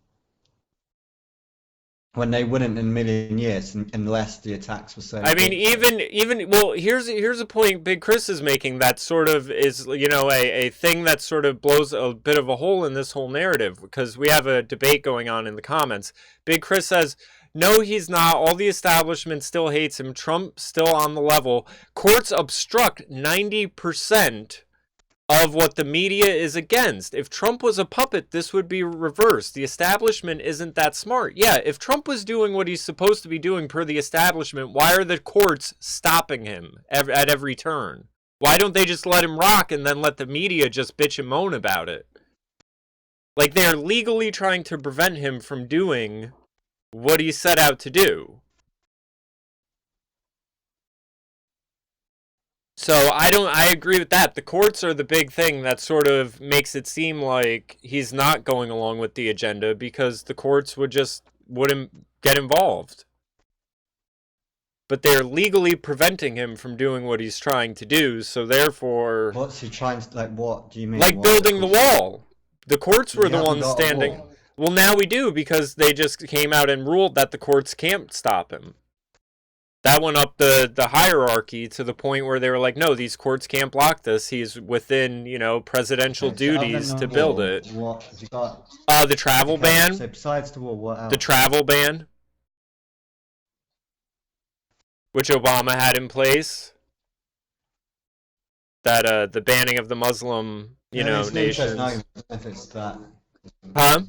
when they wouldn't in a million years unless the attacks were so. I mean, even well, here's a point Big Chris is making that sort of is, you know, a thing that sort of blows a bit of a hole in this whole narrative, because we have a debate going on in the comments. Big Chris says, no, he's not. All the establishment still hates him. Trump's still on the level. Courts obstruct 90% of what the media is against. If Trump was a puppet, this would be reversed. The establishment isn't that smart. Yeah, if Trump was doing what he's supposed to be doing per the establishment, why are the courts stopping him at every turn? Why don't they just let him rock and then let the media just bitch and moan about it? Like, they're legally trying to prevent him from doing what he set out to do. So I agree with that. The courts are the big thing that sort of makes it seem like he's not going along with the agenda, because the courts wouldn't get involved. But they're legally preventing him from doing what he's trying to do, so therefore... What's he trying to, like, what do you mean? Like building the wall. The courts were the ones standing... Well, now we do, because they just came out and ruled that the courts can't stop him. That went up the hierarchy to the point where they were like, no, these courts can't block this. He's within, you know, presidential duties to build it. What have you got? The travel ban. So besides the wall, what else? The travel ban, which Obama had in place. That the banning of the Muslim, nations. If it's that. Huh?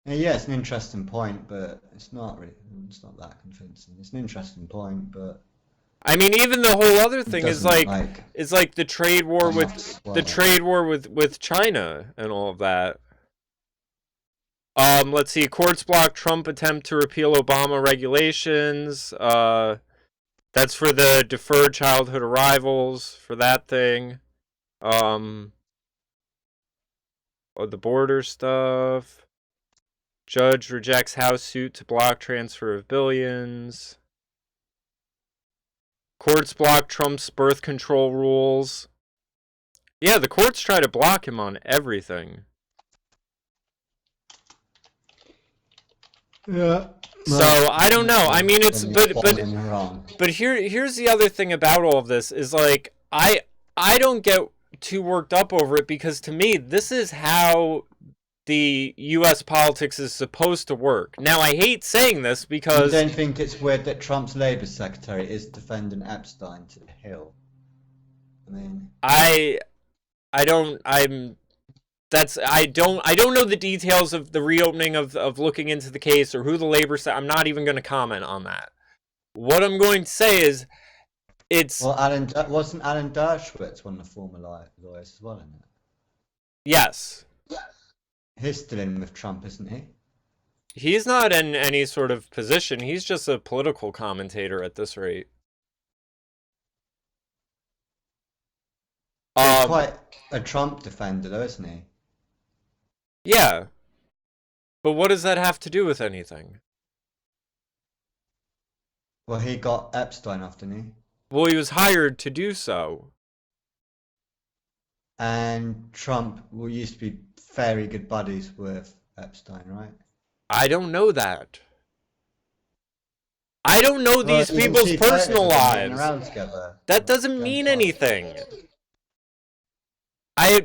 Yeah, it's an interesting point, but it's not that convincing. It's an interesting point, but I mean, even the whole other thing is like the trade war with China and all of that. Let's see. Courts block Trump attempt to repeal Obama regulations. That's for the deferred childhood arrivals, for that thing. The border stuff. Judge rejects House suit to block transfer of billions. Courts block Trump's birth control rules. Yeah, the courts try to block him on everything. Yeah. So I don't know. I mean, it's but here's the other thing about all of this is like I don't get too worked up over it, because to me this is how the U.S. politics is supposed to work. Now, I hate saying this You because don't think it's weird that Trump's Labour Secretary is defending Epstein to the hill? I mean, I don't I don't know the details of the reopening of looking into the case or who the labor said. I'm not even going to comment on that. What I'm going to say is it's well, wasn't Alan Dershowitz one of the former lawyers as well, isn't it? yes. He's still in with Trump, isn't he? He's not in any sort of position. He's just a political commentator at this rate. He's quite a Trump defender, though, isn't he? Yeah. But what does that have to do with anything? Well, he got Epstein off, didn't he? Well, he was hired to do so. And Trump used to be very good buddies with Epstein, right? I don't know that. I don't know these you can people's see photos personal of them hanging lives. around together, That doesn't going mean far. anything.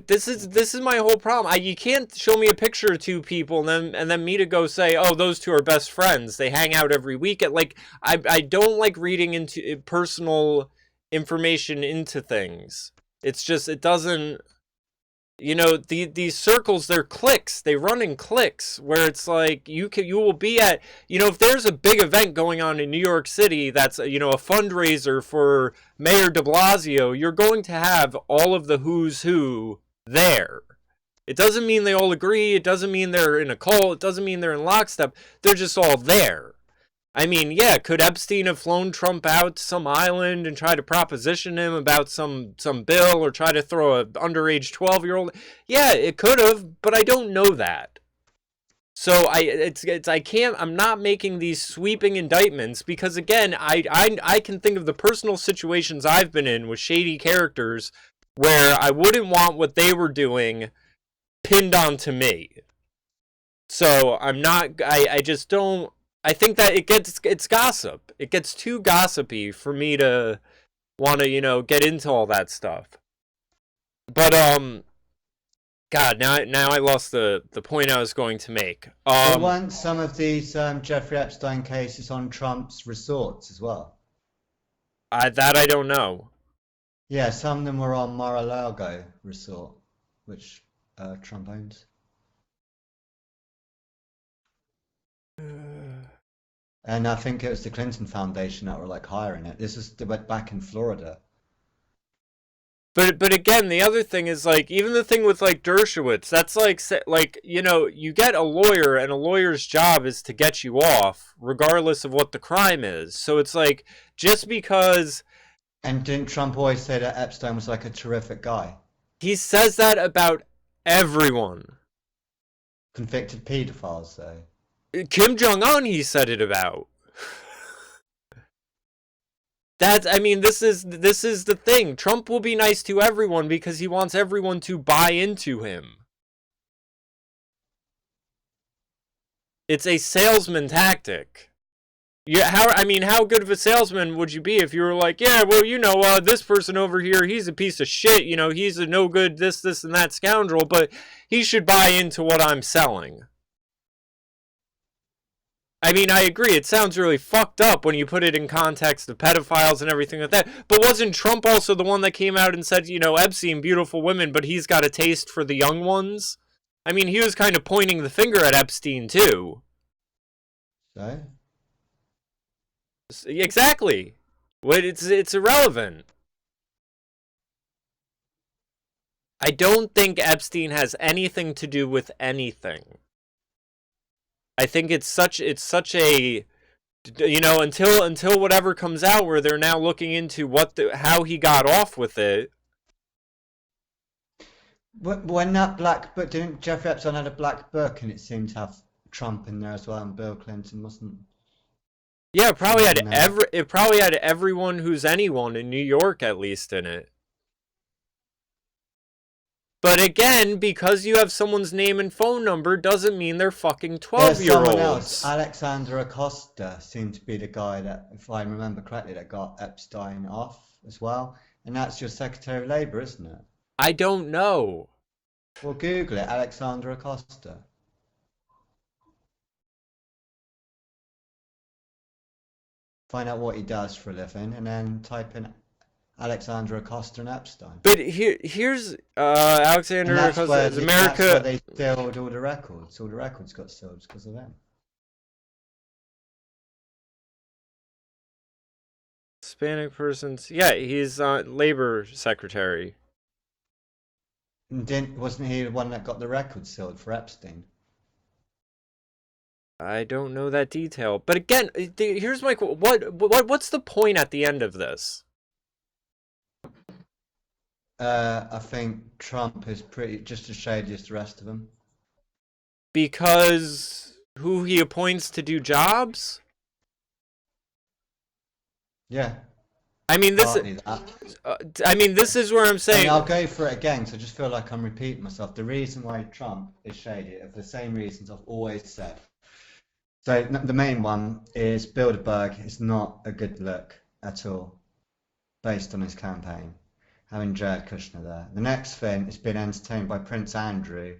This is my whole problem. You can't show me a picture of two people and then me to go say, oh, those two are best friends. They hang out every week. I don't like reading into personal information into things. It's just it doesn't. You know, these circles, they're cliques. They run in cliques where it's like you will be at, if there's a big event going on in New York City that's, a fundraiser for Mayor de Blasio, you're going to have all of the who's who there. It doesn't mean they all agree. It doesn't mean they're in a cult. It doesn't mean they're in lockstep. They're just all there. I mean, yeah, could Epstein have flown Trump out to some island and try to proposition him about some bill or try to throw an underage 12-year-old? Yeah, it could have, but I don't know that. So I'm not making these sweeping indictments because again, I can think of the personal situations I've been in with shady characters where I wouldn't want what they were doing pinned onto me. So I just don't. I think that it's gossip. It gets too gossipy for me to want to, get into all that stuff. But God, now I lost the point I was going to make. Weren't some of these Jeffrey Epstein cases on Trump's resorts as well? I don't know. Yeah, some of them were on Mar-a-Lago resort, which Trump owns. And I think it was the Clinton Foundation that were like hiring it. This was back in Florida. But again, the other thing is like even the thing with like Dershowitz, that's like you get a lawyer and a lawyer's job is to get you off regardless of what the crime is. So it's like just because. And didn't Trump always say that Epstein was like a terrific guy? He says that about everyone. Convicted pedophiles, though. Kim Jong-un, he said it about. This is the thing. Trump will be nice to everyone because he wants everyone to buy into him. It's a salesman tactic. How good of a salesman would you be if you were like, yeah, well, this person over here, he's a piece of shit, he's a no good this, and that scoundrel, but he should buy into what I'm selling. I agree, it sounds really fucked up when you put it in context of pedophiles and everything like that, but wasn't Trump also the one that came out and said, Epstein, beautiful women, but he's got a taste for the young ones? He was kind of pointing the finger at Epstein, too. So? Exactly. It's irrelevant. I don't think Epstein has anything to do with anything. I think it's such a until whatever comes out where they're now looking into how he got off with it. When that black book, didn't Jeffrey Epstein had a black book and it seemed to have Trump in there as well and Bill Clinton, wasn't? Yeah, it probably had everyone who's anyone in New York at least in it. But again, because you have someone's name and phone number doesn't mean they're fucking 12-year-olds. Someone else, Alexander Acosta, seemed to be the guy that, if I remember correctly, that got Epstein off as well. And that's your Secretary of Labour, isn't it? I don't know. Well, Google it, Alexander Acosta. find out what he does for a living, and then type in Alexander Acosta and Epstein. But here's Alexander And Acosta is that's where America. they stilled all the records. All the records got stilled because of them. Hispanic persons. Yeah, he's labor secretary. And wasn't he the one that got the records sealed for Epstein? I don't know that detail. But again, here's my what's the point at the end of this? I think Trump is pretty just as shady as the rest of them. Because who he appoints to do jobs? Yeah. I mean, this is where I'm saying. I'll go for it again, so I just feel like I'm repeating myself. The reason why Trump is shady are the same reasons I've always said. So the main one is Bilderberg is not a good look at all, based on his campaign, having Jared Kushner there. The next thing is being entertained by Prince Andrew,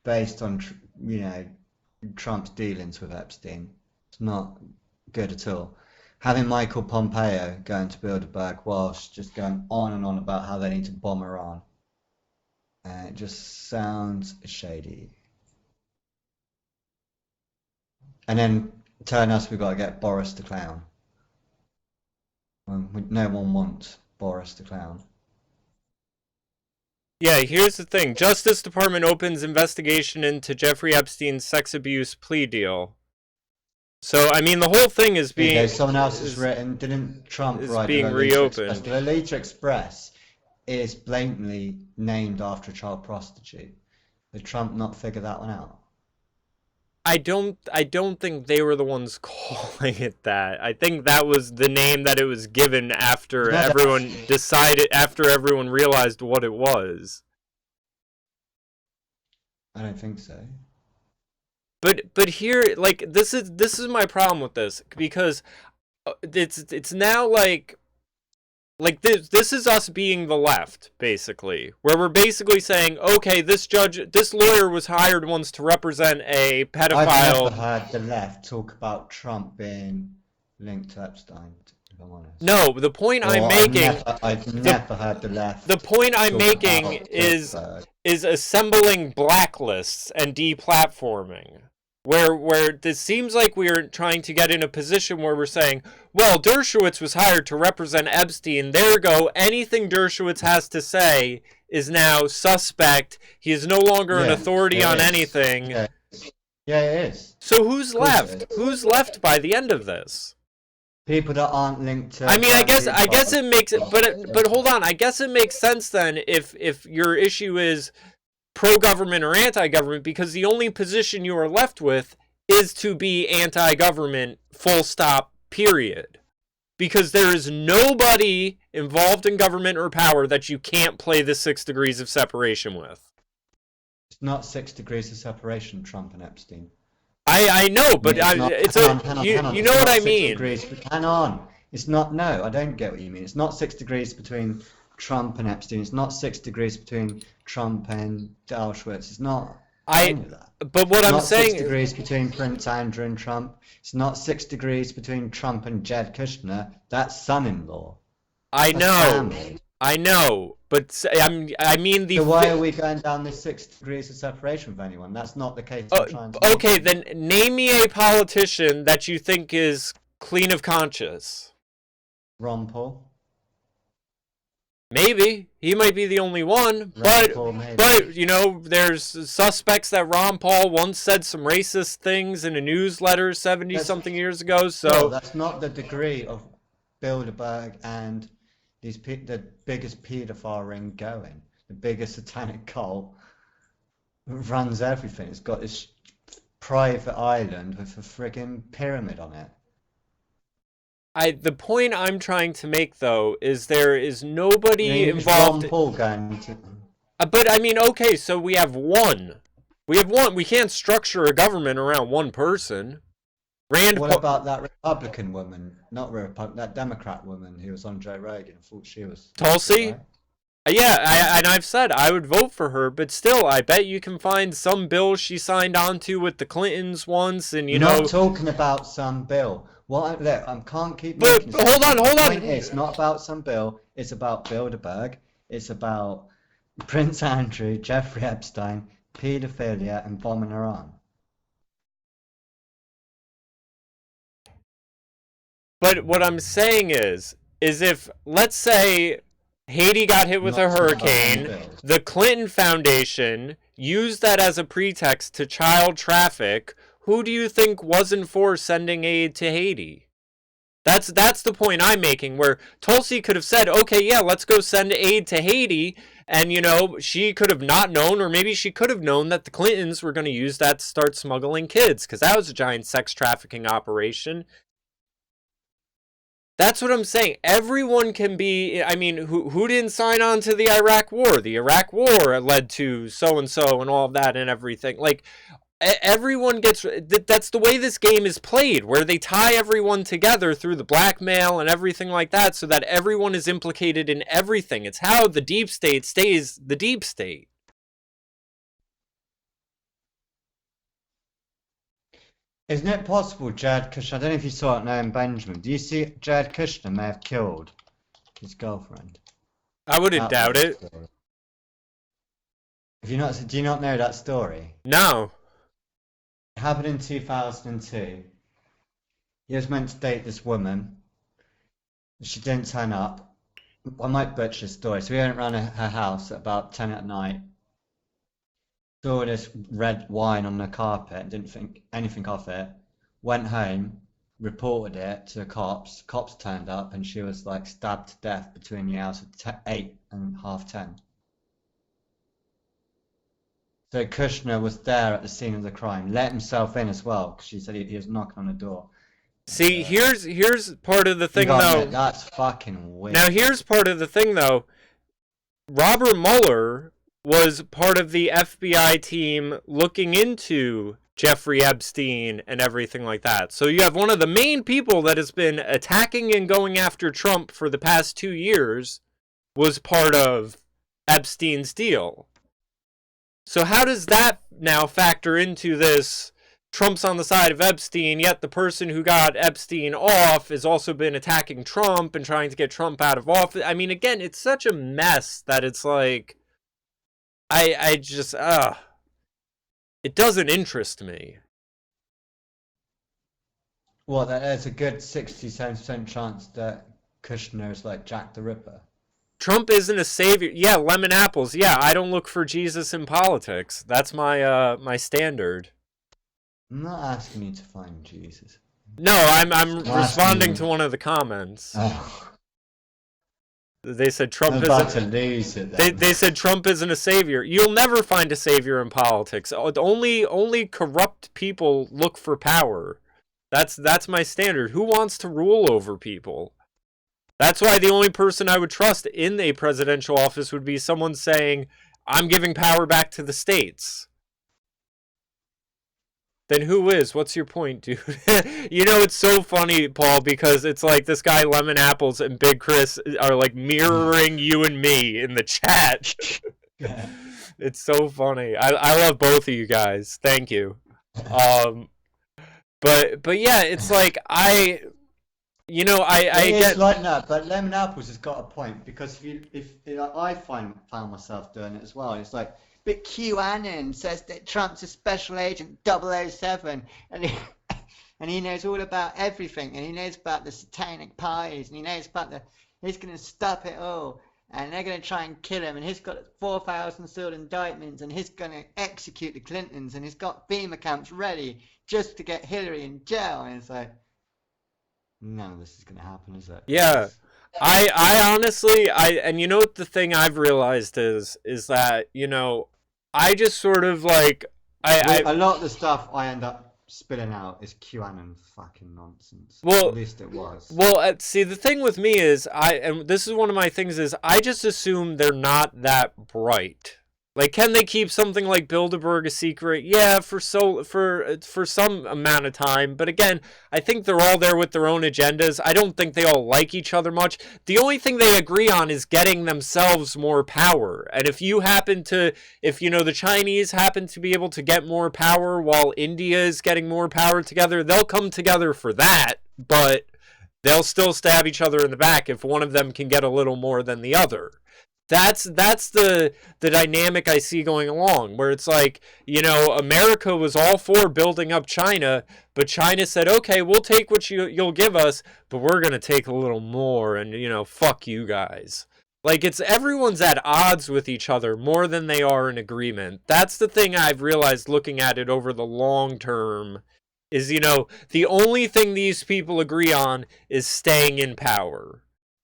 based on Trump's dealings with Epstein. It's not good at all. Having Michael Pompeo going to Bilderberg whilst just going on and on about how they need to bomb Iran. It just sounds shady. And then telling us we've got to get Boris the Clown. No one wants Boris the Clown. Yeah, here's the thing. Justice Department opens investigation into Jeffrey Epstein's sex abuse plea deal. So, I mean, the whole thing is being... someone else has written, didn't Trump write being reopened. The Lolita Express is blatantly named after a child prostitute. Did Trump not figure that one out? I don't think they were the ones calling it that. I think that was the name that it was given after everyone realized what it was. I don't think so. But here, like, this is my problem with this, because it's now like this is us being the left, basically, where we're basically saying, okay, this lawyer was hired once to represent a pedophile. I've never heard the left talk about Trump being linked to Epstein, if I'm honest. No, the point I'm making... I've never heard the left. The point I'm making is assembling blacklists and deplatforming. Where this seems like we're trying to get in a position where we're saying, well, Dershowitz was hired to represent Epstein. There go. Anything Dershowitz has to say is now suspect. He is no longer an authority on anything. Yeah, it is. So who's left? Who's left by the end of this? People that aren't linked to... I mean, I guess it makes it, but hold on. I guess it makes sense then if your issue is pro-government or anti-government, because the only position you are left with is to be anti-government, full stop, period. Because there is nobody involved in government or power that you can't play the 6 degrees of separation with. It's not 6 degrees of separation, Trump and Epstein. I know, but you know what I mean. Hang on. It's not, no, I don't get what you mean. It's not 6 degrees between Trump and Epstein. It's not 6 degrees between Trump and Dershowitz. It's not that. But what I'm saying... 6 degrees between Prince Andrew and Trump. It's not 6 degrees between Trump and Jared Kushner. That's son-in-law. I know. I know. But I mean the... So why are we going down this 6 degrees of separation with anyone? That's not the case. Okay, then name me a politician that you think is clean of conscience. Ron Paul. Maybe. He might be the only one. But you know, there's suspects that Ron Paul once said some racist things in a newsletter 70-something years ago, so... No, that's not the degree of Bilderberg and the biggest paedophile ring going. The biggest satanic cult runs everything. It's got this private island with a friggin' pyramid on it. The point I'm trying to make, though, is there is nobody involved. Ron Paul going to... But I mean, okay, so we have one. We can't structure a government around one person. What about that Republican woman? Not Republican, that Democrat woman who was on Joe Rogan. I thought she was... Tulsi? Right? Yeah, and I've said I would vote for her, but still, I bet you can find some bill she signed onto with the Clintons once, and We're not talking about some bill. Look, I can't keep But making hold on. The point is, it's not about some bill. It's about Bilderberg. It's about Prince Andrew, Jeffrey Epstein, paedophilia, and bombing Iran. But what I'm saying is if, let's say, Haiti got hit with a hurricane, the Clinton Foundation used that as a pretext to child traffic, who do you think wasn't for sending aid to Haiti? That's the point I'm making, where Tulsi could have said, okay, yeah, let's go send aid to Haiti, and, you know, she could have not known, or maybe she could have known that the Clintons were going to use that to start smuggling kids, because that was a giant sex trafficking operation. That's what I'm saying. Everyone can be, I mean, who didn't sign on to the Iraq War? The Iraq War led to so-and-so and all of that and everything. Like, everyone gets, that's the way this game is played, where they tie everyone together through the blackmail and everything like that, so that everyone is implicated in everything. It's how the deep state stays the deep state. Isn't it possible Jared Kushner, I don't know if you saw it now in Benjamin, do you see Jared Kushner may have killed his girlfriend? I wouldn't doubt it. Have you not, do you not know that story? No. It happened in 2002. He was meant to date this woman. She didn't turn up. I might butcher the story. So we went around her house at about 10 at night. Saw this red wine on the carpet, didn't think anything of it. Went home, reported it to the cops. Cops turned up and she was like stabbed to death between the hours of 8 and half 10. So Kushner was there at the scene of the crime, let himself in as well, because she said he was knocking on the door. See, here's part of the thing, though. That's fucking weird. Now, here's part of the thing, though. Robert Mueller was part of the FBI team looking into Jeffrey Epstein and everything like that. So you have one of the main people that has been attacking and going after Trump for the past 2 years was part of Epstein's deal. So how does that now factor into this? Trump's on the side of Epstein, yet the person who got Epstein off has also been attacking Trump and trying to get Trump out of office. I mean, again, it's such a mess that it's like, I just, it doesn't interest me. Well, there's a good 67% chance that Kushner is like Jack the Ripper. Trump isn't a savior. Yeah, lemon apples. Yeah, I don't look for Jesus in politics. That's my my standard. I'm not asking you to find Jesus. No, I'm responding to one of the comments. Oh. They said Trump I'm about to lose it then. They said Trump isn't a savior. You'll never find a savior in politics. Only corrupt people look for power. That's my standard. Who wants to rule over people? That's why the only person I would trust in a presidential office would be someone saying, I'm giving power back to the states. Then who is? What's your point, dude? You know, it's so funny, Paul, because it's like this guy Lemon Apples and Big Chris are like mirroring you and me in the chat. It's so funny. I love both of you guys. Thank you. But yeah, it's like I get like that, but Lemon Apples has got a point, because if I found myself doing it as well. It's like, but QAnon says that Trump's a special agent 007, and he knows all about everything, and he knows about the satanic pies, and he knows about he's going to stop it all, and they're going to try and kill him, and he's got 4,000 sealed indictments, and he's going to execute the Clintons, and he's got FEMA camps ready just to get Hillary in jail. And it's like, none of this is going to happen, is it? Yeah. I honestly, and you know what the thing I've realized is that, you know, I just sort of like, a lot of the stuff I end up spilling out is QAnon fucking nonsense. Well, at least it was. Well, see, the thing with me is, and this is one of my things, is I just assume they're not that bright. Like, can they keep something like Bilderberg a secret? Yeah, for some amount of time. But again, I think they're all there with their own agendas. I don't think they all like each other much. The only thing they agree on is getting themselves more power. And if the Chinese happen to be able to get more power while India is getting more power together, they'll come together for that. But they'll still stab each other in the back if one of them can get a little more than the other. That's the dynamic I see going along, where it's like, America was all for building up China, but China said, okay, we'll take what you'll give us, but we're going to take a little more, and, fuck you guys. Like, everyone's at odds with each other more than they are in agreement. That's the thing I've realized looking at it over the long term, is, the only thing these people agree on is staying in power.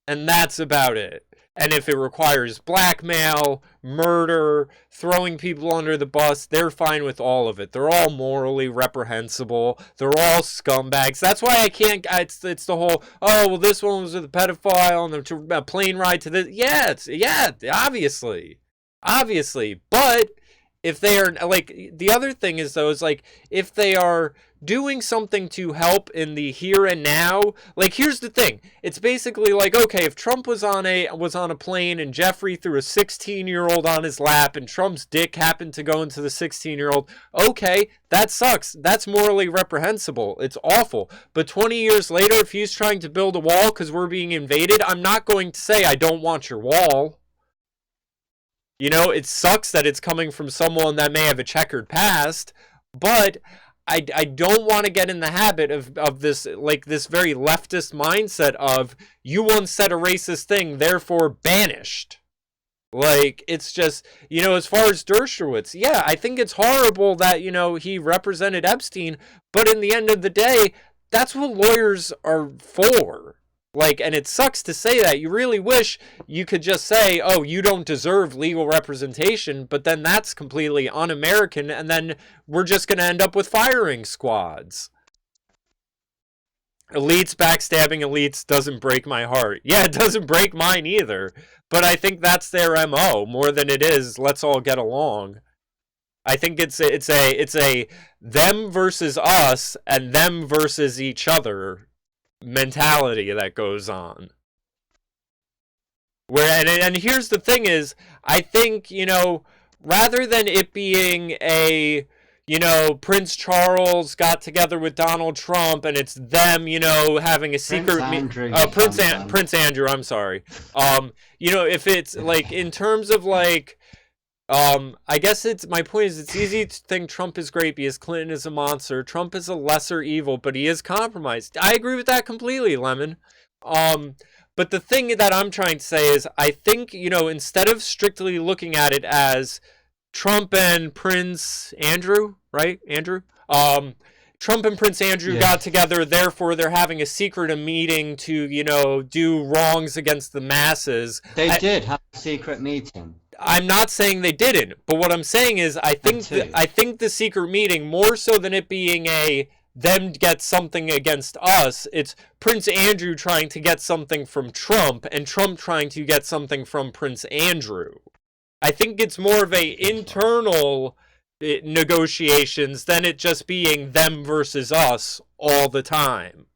And that's about it. And if it requires blackmail, murder, throwing people under the bus, they're fine with all of it. They're all morally reprehensible. They're all scumbags. That's why I can't, it's the whole, oh, well, this one was with a pedophile and a plane ride to this. Yeah, obviously. But if they are, like, the other thing is, though, is, like, if they are doing something to help in the here and now, like, here's the thing. It's basically like, okay, if Trump was on a plane and Jeffrey threw a 16-year-old on his lap and Trump's dick happened to go into the 16-year-old, okay, that sucks. That's morally reprehensible. It's awful. But 20 years later, if he's trying to build a wall because we're being invaded, I'm not going to say I don't want your wall. It sucks that it's coming from someone that may have a checkered past, but I don't want to get in the habit of this, like, this very leftist mindset of, you once said a racist thing, therefore banished. Like, it's just, as far as Dershowitz, yeah, I think it's horrible that, he represented Epstein, but in the end of the day, that's what lawyers are for. Like, and it sucks to say that. You really wish you could just say, oh, you don't deserve legal representation, but then that's completely un-American, and then we're just going to end up with firing squads. Elites backstabbing elites doesn't break my heart. Yeah, it doesn't break mine either. But I think that's their MO more than it is, let's all get along. I think it's a them versus us and them versus each other mentality that goes on. And here's the thing is, I think, rather than it being a, Prince Charles got together with Donald Trump and it's them, having a secret Prince Andrew, I'm sorry. If it's like in terms of like I guess my point is, it's easy to think Trump is great because Clinton is a monster. Trump is a lesser evil, but he is compromised. I agree with that completely, Lemon. But the thing that I'm trying to say is, I think, instead of strictly looking at it as Trump and Prince Andrew, right? Andrew? Trump and Prince Andrew got together, therefore they're having a secret meeting to, do wrongs against the masses. They did have a secret meeting. I'm not saying they didn't, but what I'm saying is I think the secret meeting, more so than it being a them get something against us, it's Prince Andrew trying to get something from Trump and Trump trying to get something from Prince Andrew. I think it's more of a internal negotiations than it just being them versus us all the time.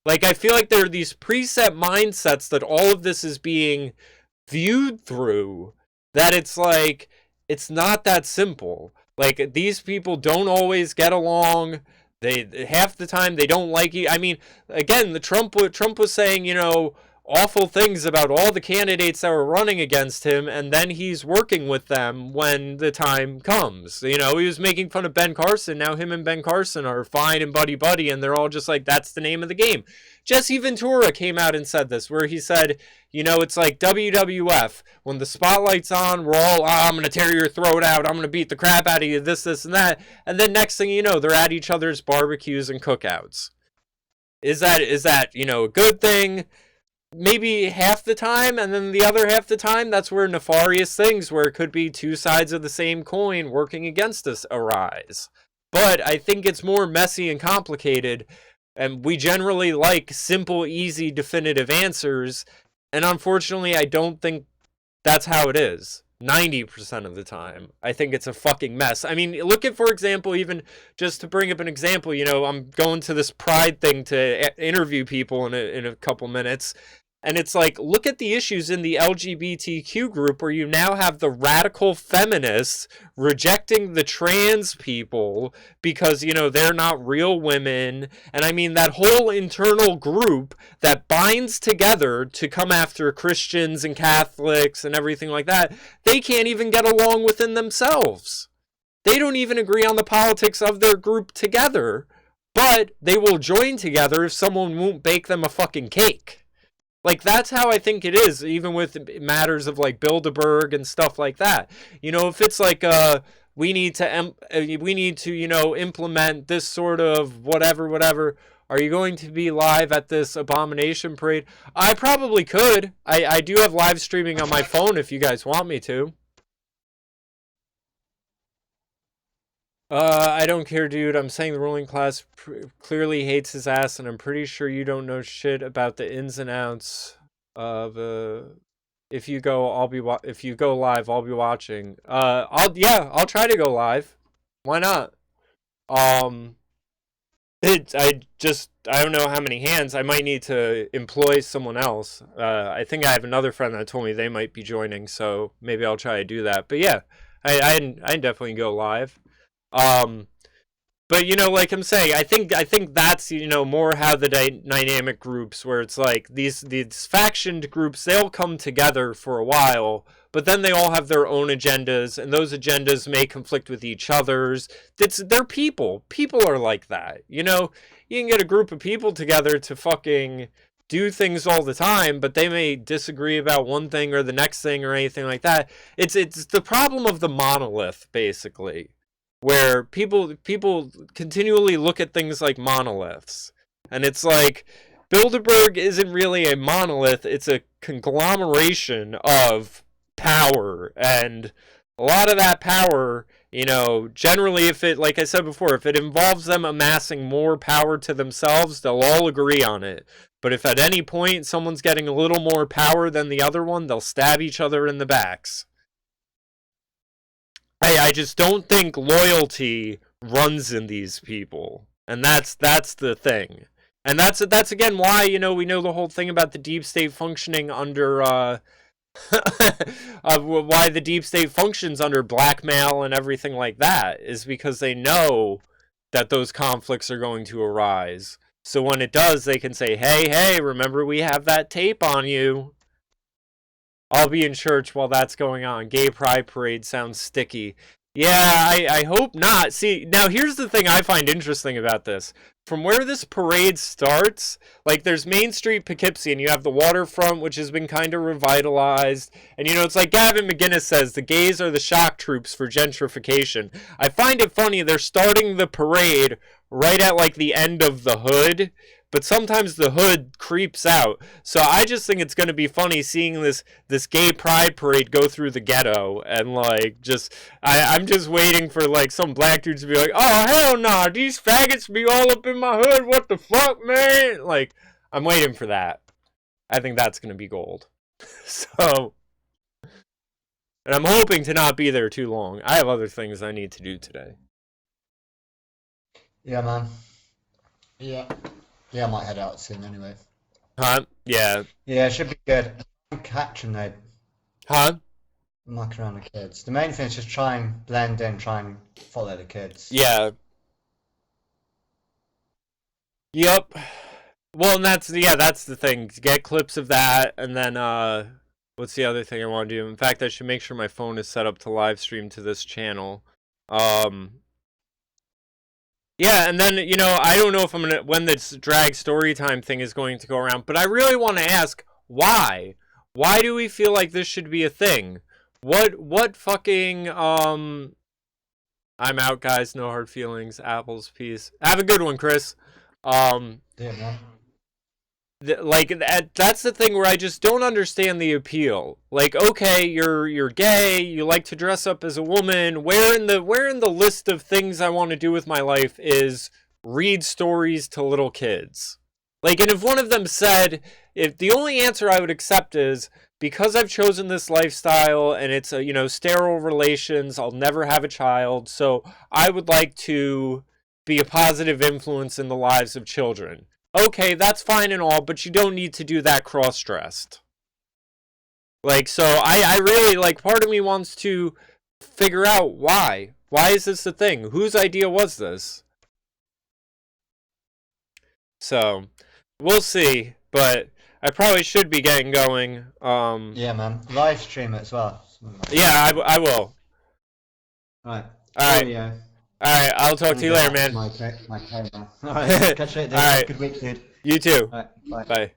Like, I feel like there are these preset mindsets that all of this is being viewed through, that it's like, it's not that simple. Like, these people don't always get along. They half the time they don't like you. I mean, again, Trump was saying, awful things about all the candidates that were running against him, and then he's working with them when the time comes. He was making fun of Ben Carson. Now him and Ben Carson are fine and buddy-buddy, and they're all just like, that's the name of the game. Jesse Ventura came out and said this, where he said, it's like WWF. When the spotlight's on, we're all, I'm going to tear your throat out. I'm going to beat the crap out of you, this, and that. And then next thing you know, they're at each other's barbecues and cookouts. Is that a good thing? Maybe half the time, and then the other half the time, that's where nefarious things, where it could be two sides of the same coin working against us, arise. But I think it's more messy and complicated, and we generally like simple, easy, definitive answers, and unfortunately, I don't think that's how it is. 90% of the time. I think it's a fucking mess. I mean, look at, for example, even just to bring up an example, you know, I'm going to this Pride thing to interview people in a couple minutes. And it's like, look at the issues in the LGBTQ group where you now have the radical feminists rejecting the trans people because, you know, they're not real women. And I mean, that whole internal group that binds together to come after Christians and Catholics and everything like that, they can't even get along within themselves. They don't even agree on the politics of their group together, but they will join together if someone won't bake them a fucking cake. Like, that's how I think it is, even with matters of, like, Bilderberg and stuff like that. You know, if it's like, we need to, you know, implement this sort of whatever. Are you going to be live at this abomination parade? I probably could. I do have live streaming on my phone if you guys want me to. I don't care, dude. I'm saying the ruling class clearly hates his ass, and I'm pretty sure you don't know shit about the ins and outs of, if you go, if you go live, I'll be watching. I'll try to go live. Why not? I don't know how many hands. I might need to employ someone else. I think I have another friend that told me they might be joining, so maybe I'll try to do that. But yeah, I definitely go live. But you know, like I'm saying, I think that's, you know, more how the dynamic groups, where it's like these factioned groups, they'll come together for a while, but then they all have their own agendas, and those agendas may conflict with each other's. They're people. People are like that. You know, you can get a group of people together to fucking do things all the time, but they may disagree about one thing or the next thing or anything like that. It's the problem of the monolith, basically, where people continually look at things like monoliths. And it's like, Bilderberg isn't really a monolith, it's a conglomeration of power. And a lot of that power, you know, generally, if it, like I said before, if it involves them amassing more power to themselves, they'll all agree on it. But if at any point someone's getting a little more power than the other one, they'll stab each other in the backs. I just don't think loyalty runs in these people. And that's the thing. And that's again why, you know, we know the whole thing about the deep state functioning under why the deep state functions under blackmail and everything like that, is because they know that those conflicts are going to arise. So when it does, they can say, hey, remember we have that tape on you. I'll be in church while that's going on. Gay pride parade sounds sticky. Yeah, I hope not. See, now here's the thing I find interesting about this. From where this parade starts, like, there's Main Street, Poughkeepsie, and you have the waterfront, which has been kind of revitalized. And, you know, it's like Gavin McGinnis says, the gays are the shock troops for gentrification. I find it funny, they're starting the parade right at, like, the end of the hood, but sometimes the hood creeps out. So I just think it's going to be funny seeing this gay pride parade go through the ghetto, and like, just I'm just waiting for like some black dudes to be like, oh hell nah, these faggots be all up in my hood, what the fuck, man? Like, I'm waiting for that. I think that's going to be gold. So, and I'm hoping to not be there too long. I have other things I need to do today. Yeah, man. Yeah. Yeah, I might head out soon anyway. Huh? Yeah. Yeah, it should be good. I'm catching the Huh? muck around the kids. The main thing is just try and blend in, try and follow the kids. Yeah. Yep. Well, and that's the thing. Get clips of that, and then what's the other thing I want to do? In fact, I should make sure my phone is set up to live stream to this channel. Yeah, and then, you know, I don't know if I'm gonna, when this drag story time thing is going to go around, but I really want to ask, why? Why do we feel like this should be a thing? What fucking, I'm out, guys, no hard feelings, apples, peace. Have a good one, Chris. Yeah, man. Like, that's the thing where I just don't understand the appeal. Like, okay, you're gay, you like to dress up as a woman. Where in the list of things I want to do with my life is read stories to little kids? Like, and if one of them said, if the only answer I would accept is, because I've chosen this lifestyle and it's a, sterile relations, I'll never have a child. So I would like to be a positive influence in the lives of children. Okay, that's fine and all, but you don't need to do that cross-dressed. Like, so I really, like, part of me wants to figure out why. Why is this a thing? Whose idea was this? So, we'll see, but I probably should be getting going. Yeah, man. Live stream it as well. Yeah, I will. Right. Alright. Cheerio. Alright, I'll talk to you later, man. My camera. Alright, catch you later. Alright. Good week, dude. You too. Alright, bye. Bye.